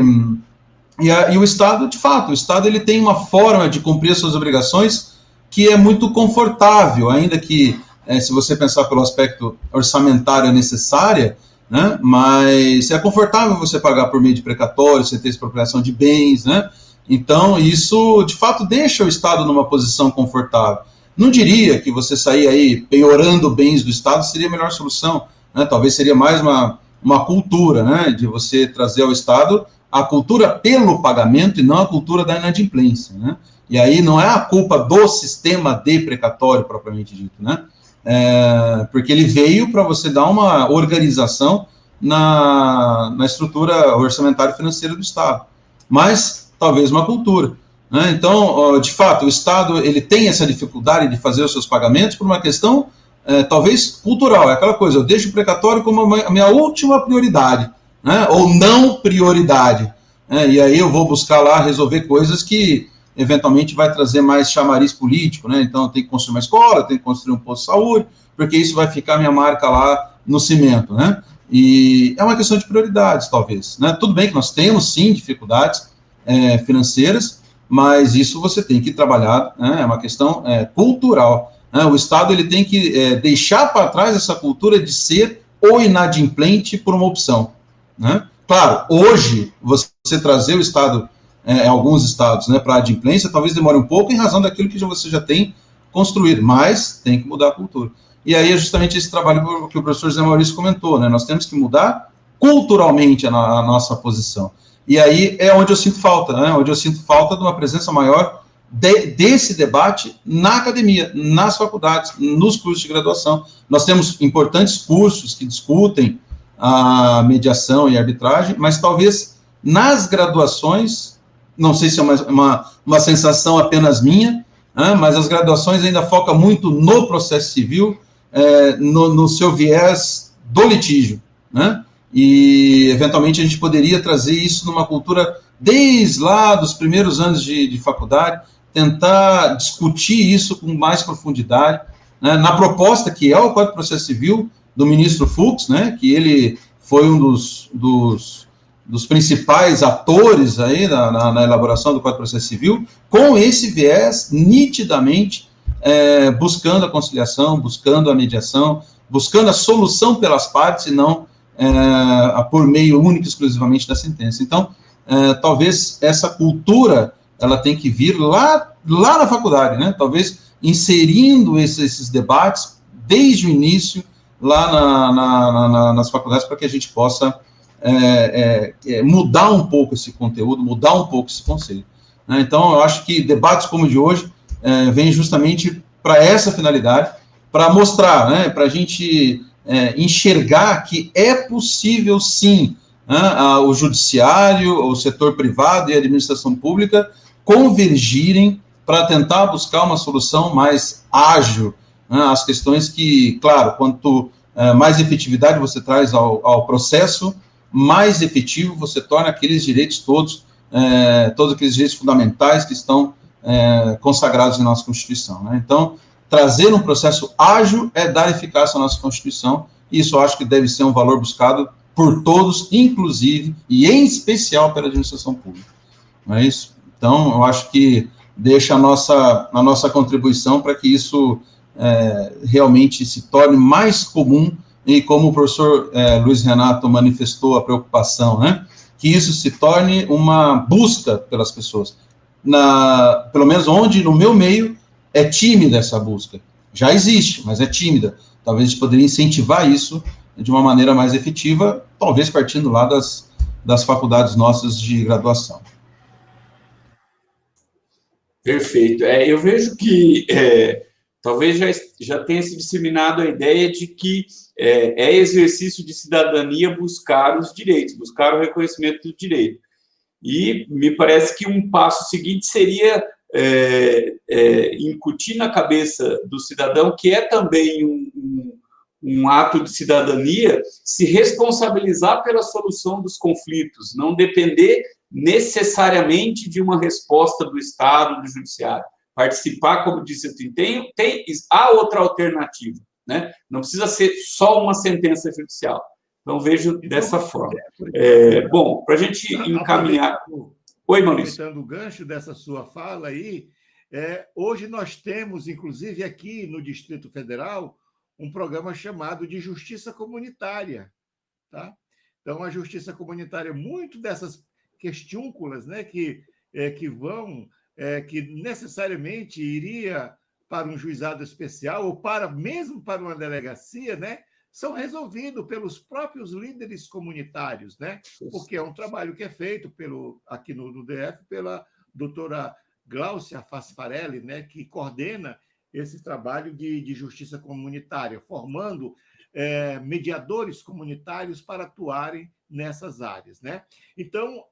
o Estado, de fato, o Estado ele tem uma forma de cumprir as suas obrigações que é muito confortável, ainda que, se você pensar pelo aspecto orçamentário, é necessária, né, mas é confortável você pagar por meio de precatório, você ter expropriação de bens, né? Então, isso, de fato, deixa o Estado numa posição confortável. Não diria que você sair aí penhorando bens do Estado seria a melhor solução, né? Talvez seria mais uma cultura, né, de você trazer ao Estado a cultura pelo pagamento e não a cultura da inadimplência, né? E aí não é a culpa do sistema de precatório, propriamente dito, né? Porque ele veio para você dar uma organização na estrutura orçamentária e financeira do Estado. Mas talvez uma cultura, né? Então, de fato, o Estado ele tem essa dificuldade de fazer os seus pagamentos por uma questão, talvez, cultural. É aquela coisa, eu deixo o precatório como a minha última prioridade, né? Ou não prioridade. né? E aí eu vou buscar lá resolver coisas que eventualmente vai trazer mais chamariz político, né? Então, eu tenho que construir uma escola, eu tenho que construir um posto de saúde, porque isso vai ficar minha marca lá no cimento, né? E é uma questão de prioridades, talvez, né? Tudo bem que nós temos, sim, dificuldades financeiras, mas isso você tem que trabalhar, né? É uma questão cultural, né? O Estado ele tem que deixar para trás essa cultura de ser o inadimplente por uma opção, né? Claro, hoje, você trazer o Estado alguns estados, né, para a adimplência, talvez demore um pouco em razão daquilo que você já tem construído, mas tem que mudar a cultura. E aí é justamente esse trabalho que o professor José Maurício comentou, né, nós temos que mudar culturalmente a nossa posição. E aí é onde eu sinto falta, né, onde eu sinto falta de uma presença maior desse debate na academia, nas faculdades, nos cursos de graduação. Nós temos importantes cursos que discutem a mediação e a arbitragem, mas talvez nas graduações, não sei se é uma sensação apenas minha, né, mas as graduações ainda focam muito no processo civil, no seu viés do litígio, né? E, eventualmente, a gente poderia trazer isso numa cultura desde lá dos primeiros anos de faculdade, tentar discutir isso com mais profundidade, né, na proposta que é o Código de Processo Civil do ministro Fux, né, que ele foi um dos principais atores aí na elaboração do Código de Processo Civil, com esse viés nitidamente buscando a conciliação, buscando a mediação, buscando a solução pelas partes e não por meio único exclusivamente da sentença. Então, talvez essa cultura ela tem que vir lá na faculdade, né? Talvez inserindo esses debates desde o início lá nas faculdades para que a gente possa mudar um pouco esse conteúdo, mudar um pouco esse conceito, né? Então, eu acho que debates como o de hoje vêm justamente para essa finalidade, para mostrar, né, para a gente enxergar que é possível, sim, né, o judiciário, o setor privado e a administração pública convergirem para tentar buscar uma solução mais ágil, né, às questões que, claro, quanto mais efetividade você traz ao processo, mais efetivo você torna aqueles direitos todos aqueles direitos fundamentais que estão consagrados em nossa Constituição, né? Então, trazer um processo ágil é dar eficácia à nossa Constituição, e isso eu acho que deve ser um valor buscado por todos, inclusive, e em especial pela administração pública, não é isso? Então, eu acho que deixa a nossa contribuição para que isso realmente se torne mais comum, e como o professor Luiz Renato manifestou a preocupação, né, que isso se torne uma busca pelas pessoas, pelo menos onde, no meu meio, é tímida essa busca. Já existe, mas é tímida. Talvez a gente poderia incentivar isso de uma maneira mais efetiva, talvez partindo lá das faculdades nossas de graduação. Perfeito. Eu vejo que talvez já tenha se disseminado a ideia de que é exercício de cidadania buscar os direitos, buscar o reconhecimento do direito. E me parece que um passo seguinte seria incutir na cabeça do cidadão, que é também um ato de cidadania, se responsabilizar pela solução dos conflitos, não depender necessariamente de uma resposta do Estado, do Judiciário. Participar, como disse, há outra alternativa, né? Não precisa ser só uma sentença judicial. Então, vejo dessa forma. Bom, para a gente encaminhar... Oi, Maurício. Aproveitando o gancho dessa sua fala aí, hoje nós temos, inclusive aqui no Distrito Federal, um programa chamado de Justiça Comunitária, tá? Então, a Justiça Comunitária, muito dessas questiúnculas, né, que vão, que necessariamente iria para um juizado especial ou mesmo para uma delegacia, né, são resolvidos pelos próprios líderes comunitários, né? Porque é um trabalho que é feito aqui no DF pela doutora Gláucia Fasfarelli, né, que coordena esse trabalho de justiça comunitária, formando mediadores comunitários para atuarem nessas áreas, né? Então,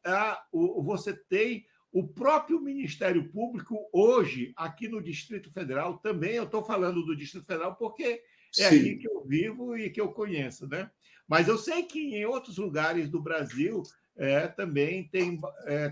você tem o próprio Ministério Público hoje, aqui no Distrito Federal, também eu estou falando do Distrito Federal porque é Sim. aqui que eu vivo e que eu conheço, né? Mas eu sei que em outros lugares do Brasil também tem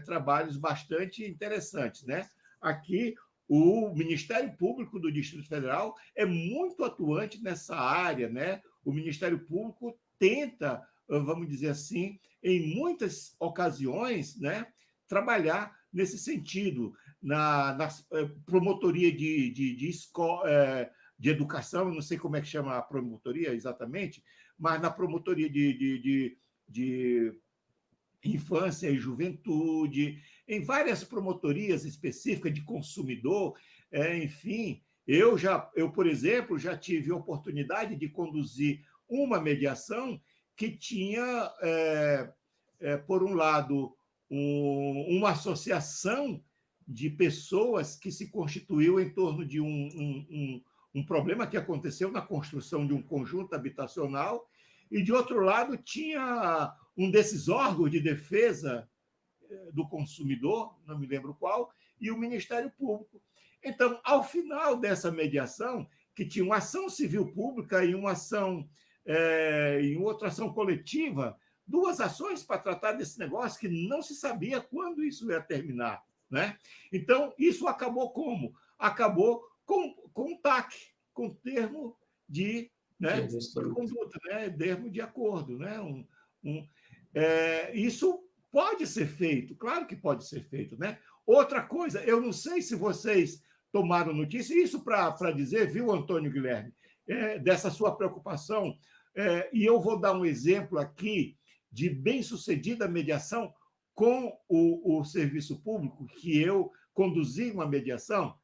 trabalhos bastante interessantes, né? Aqui, o Ministério Público do Distrito Federal é muito atuante nessa área, né? O Ministério Público tenta, vamos dizer assim, em muitas ocasiões, né, trabalhar nesse sentido, na promotoria de educação, não sei como é que chama a promotoria exatamente, mas na promotoria de infância e juventude, em várias promotorias específicas de consumidor, enfim. Eu, por exemplo, já tive a oportunidade de conduzir uma mediação que tinha, por um lado, uma associação de pessoas que se constituiu em torno de um problema que aconteceu na construção de um conjunto habitacional, e, de outro lado, tinha um desses órgãos de defesa do consumidor, não me lembro qual, e o Ministério Público. Então, ao final dessa mediação, que tinha uma ação civil pública e uma ação e outra ação coletiva, duas ações para tratar desse negócio que não se sabia quando isso ia terminar, né? Então, isso acabou como? Acabou com TAC, com termo de, né, de conduta, né, termo de acordo, né? Isso pode ser feito, claro que pode ser feito, né? Outra coisa, eu não sei se vocês tomaram notícia, isso para dizer, viu, Antônio Guilherme, dessa sua preocupação, e eu vou dar um exemplo aqui de bem-sucedida mediação com o serviço público, que eu conduzi uma mediação.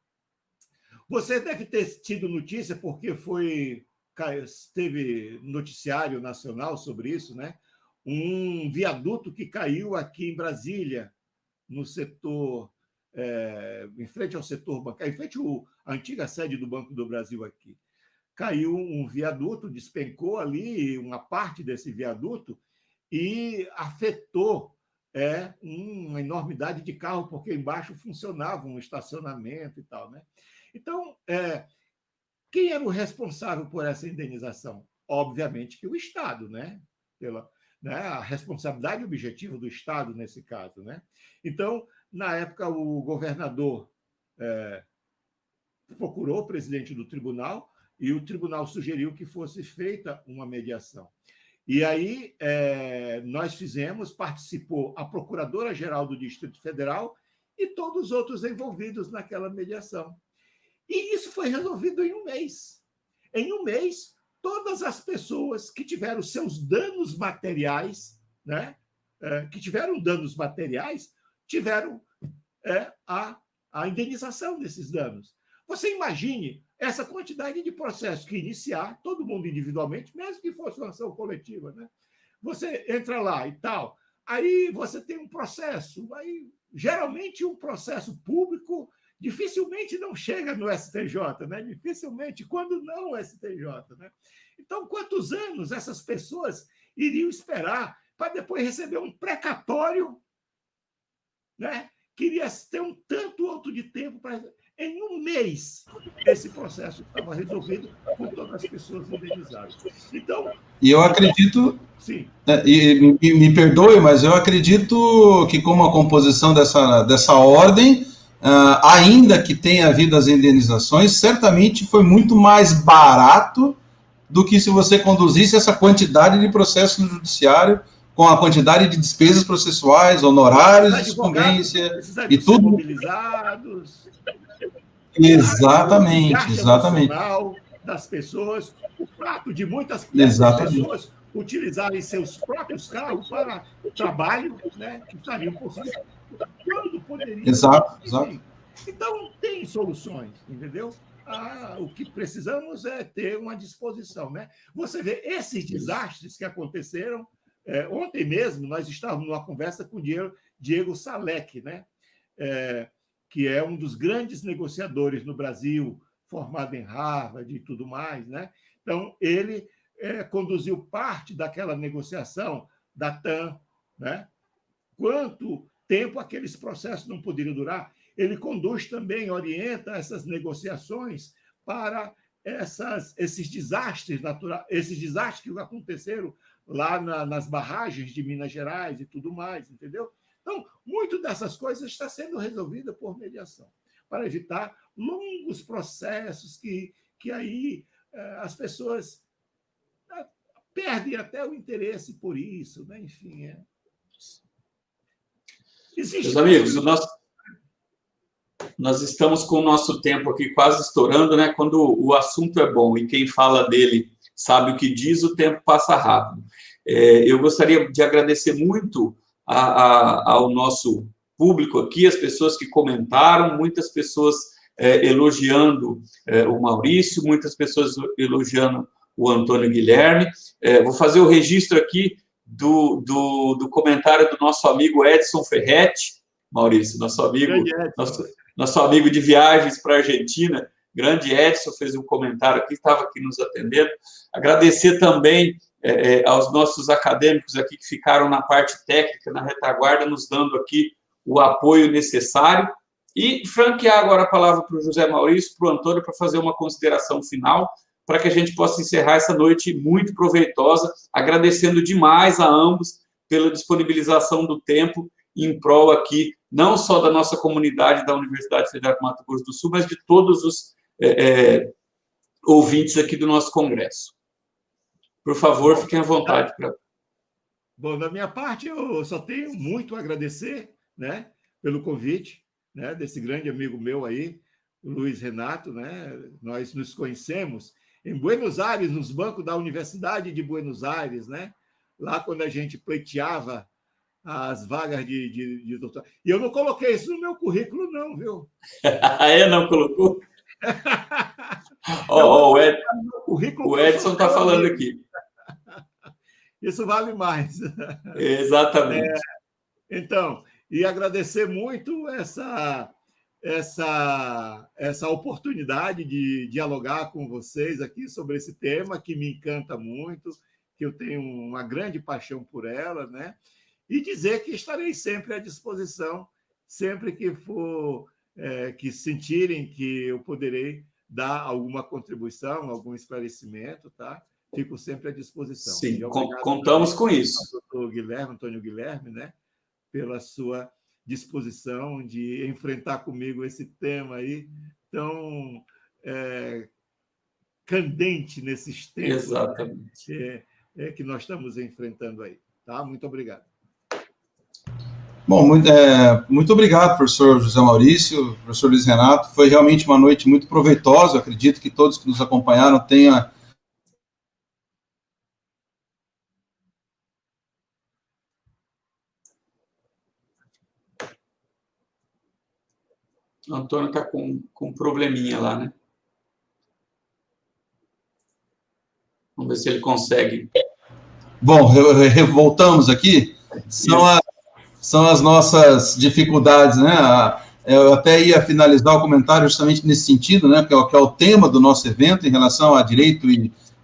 Você deve ter tido notícia, porque teve noticiário nacional sobre isso, né? Um viaduto que caiu aqui em Brasília, no setor, em frente ao setor bancário, em frente à antiga sede do Banco do Brasil aqui. Caiu um viaduto, despencou ali uma parte desse viaduto e afetou uma enormidade de carro, porque embaixo funcionava um estacionamento e tal, né? Então, quem era o responsável por essa indenização? Obviamente que o Estado, né? A responsabilidade objetiva do Estado nesse caso, né? Então, na época, o governador procurou o presidente do tribunal e o tribunal sugeriu que fosse feita uma mediação. E aí participou a Procuradora-Geral do Distrito Federal e todos os outros envolvidos naquela mediação. E isso foi resolvido em um mês. Em um mês, todas as pessoas que tiveram seus danos materiais, né, tiveram a indenização desses danos. Você imagine essa quantidade de processos que iniciar, todo mundo individualmente, mesmo que fosse uma ação coletiva, né? Você entra lá e tal, aí você tem um processo, aí geralmente um processo público dificilmente não chega no STJ, né? Dificilmente, quando não o STJ, né? Então, quantos anos essas pessoas iriam esperar para depois receber um precatório, né? Queria ter um tanto outro de tempo para... Em um mês, esse processo estava resolvido com todas as pessoas indenizadas. Então... E eu acredito... Sim. E me perdoe, mas eu acredito que com a composição dessa ordem, ainda que tenha havido as indenizações, certamente foi muito mais barato do que se você conduzisse essa quantidade de processos no judiciário, com a quantidade de despesas processuais, honorários, sucumbência e tudo. Mobilizados. Exatamente. Das pessoas, o fato de muitas pessoas utilizarem seus próprios carros para trabalho, né, que estariam possíveis quando poderiam. Exato. Então, tem soluções, entendeu? O que precisamos é ter uma disposição, né? Você vê esses desastres que aconteceram. Ontem mesmo, nós estávamos numa conversa com o Diego Salek, né? Que é um dos grandes negociadores no Brasil, formado em Harvard e tudo mais, né? Então, ele conduziu parte daquela negociação da TAM, né? Quanto tempo aqueles processos não poderiam durar? Ele conduz também, orienta essas negociações para esses desastres naturais, esses desastres que aconteceram lá nas barragens de Minas Gerais e tudo mais, entendeu? Então, muito dessas coisas está sendo resolvida por mediação, para evitar longos processos que aí as pessoas perdem até o interesse por isso, né? Enfim, Meus amigos, nós estamos com o nosso tempo aqui quase estourando, né? Quando o assunto é bom e quem fala dele sabe o que diz, o tempo passa rápido. Eu gostaria de agradecer muito ao nosso público aqui, as pessoas que comentaram, muitas pessoas elogiando o Maurício, muitas pessoas elogiando o Antônio Guilherme. Vou fazer o registro aqui do comentário do nosso amigo Edson Ferretti, Maurício, nosso amigo de viagens para a Argentina, grande Edson, fez um comentário aqui, estava aqui nos atendendo. Agradecer também aos nossos acadêmicos aqui que ficaram na parte técnica, na retaguarda, nos dando aqui o apoio necessário. E franquear agora a palavra para o José Maurício, para o Antônio, para fazer uma consideração final, para que a gente possa encerrar essa noite muito proveitosa, agradecendo demais a ambos pela disponibilização do tempo em prol aqui, não só da nossa comunidade da Universidade Federal do Mato Grosso do Sul, mas de todos os ouvintes aqui do nosso congresso. Por favor, fiquem à vontade. Bom, da minha parte, eu só tenho muito a agradecer, né, pelo convite, né, desse grande amigo meu aí, o Luiz Renato, né? Nós nos conhecemos em Buenos Aires, nos bancos da Universidade de Buenos Aires, né? Lá quando a gente pleiteava as vagas de doutorado. E eu não coloquei isso no meu currículo, não, viu? Não colocou? O Edson está falando aqui. Isso vale mais. Exatamente. Então, e agradecer muito essa oportunidade de dialogar com vocês aqui sobre esse tema que me encanta muito, que eu tenho uma grande paixão por ela, né? E dizer que estarei sempre à disposição, sempre que for, que sentirem que eu poderei dar alguma contribuição, algum esclarecimento, tá? Fico sempre à disposição. Sim, contamos com isso. Doutor Guilherme, Antônio Guilherme, né? Pela sua disposição de enfrentar comigo esse tema aí tão candente nesses tempos. Exatamente. Que nós estamos enfrentando aí. Tá? Muito obrigado. Bom, muito obrigado, professor José Maurício, professor Luiz Renato. Foi realmente uma noite muito proveitosa. Eu acredito que todos que nos acompanharam tenham... O Antônio está com um probleminha lá, né? Vamos ver se ele consegue. Bom, voltamos aqui. São as nossas dificuldades, né? Eu até ia finalizar o comentário justamente nesse sentido, né? Que é o tema do nosso evento em relação a direito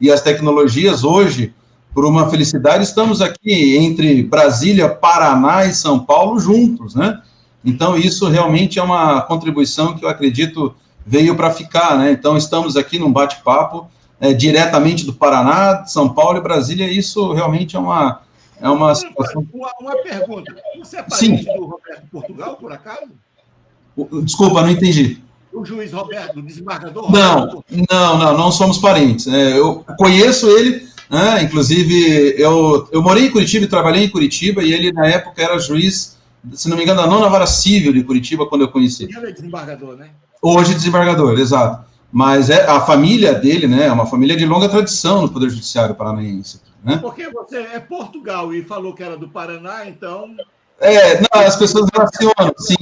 e as tecnologias. Hoje, por uma felicidade, estamos aqui entre Brasília, Paraná e São Paulo juntos, né? Então, isso realmente é uma contribuição que eu acredito veio para ficar, né? Então, estamos aqui num bate-papo diretamente do Paraná, São Paulo e Brasília, e isso realmente é uma situação... Uma pergunta, você é parente do Roberto Portugal, por acaso? Desculpa, não entendi. O juiz Roberto, o desembargador Roberto? Não somos parentes. Eu conheço ele, né? Inclusive, eu morei em Curitiba e trabalhei em Curitiba, e ele, na época, era juiz... se não me engano, da 9ª Vara Civil de Curitiba, quando eu conheci. Ele é desembargador, né? Hoje desembargador, exato. Mas a família dele, né, é uma família de longa tradição no Poder Judiciário paranaense. Né? Porque você é Portugal e falou que era do Paraná, então... Não, as pessoas relacionam, sim.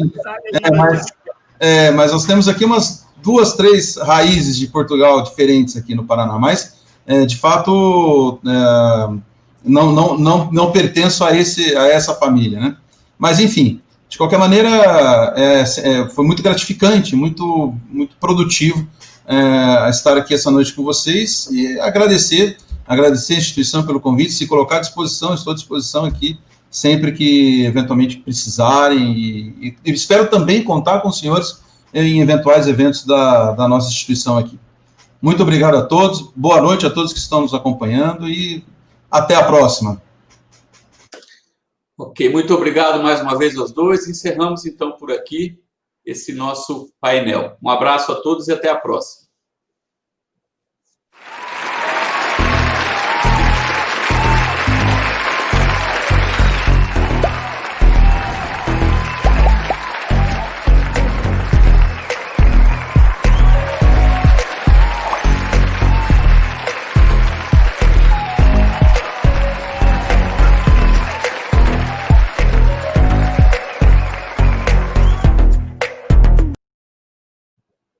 Mas nós temos aqui umas 2, 3 raízes de Portugal diferentes aqui no Paraná, mas, de fato, não pertenço a essa família, né? Mas, enfim, de qualquer maneira, foi muito gratificante, muito, muito produtivo estar aqui essa noite com vocês e agradecer a instituição pelo convite, se colocar à disposição, estou à disposição aqui sempre que eventualmente precisarem e espero também contar com os senhores em eventuais eventos da nossa instituição aqui. Muito obrigado a todos, boa noite a todos que estão nos acompanhando e Até a próxima. Ok, muito obrigado mais uma vez aos dois. Encerramos, então, por aqui esse nosso painel. Um abraço a todos e até a próxima.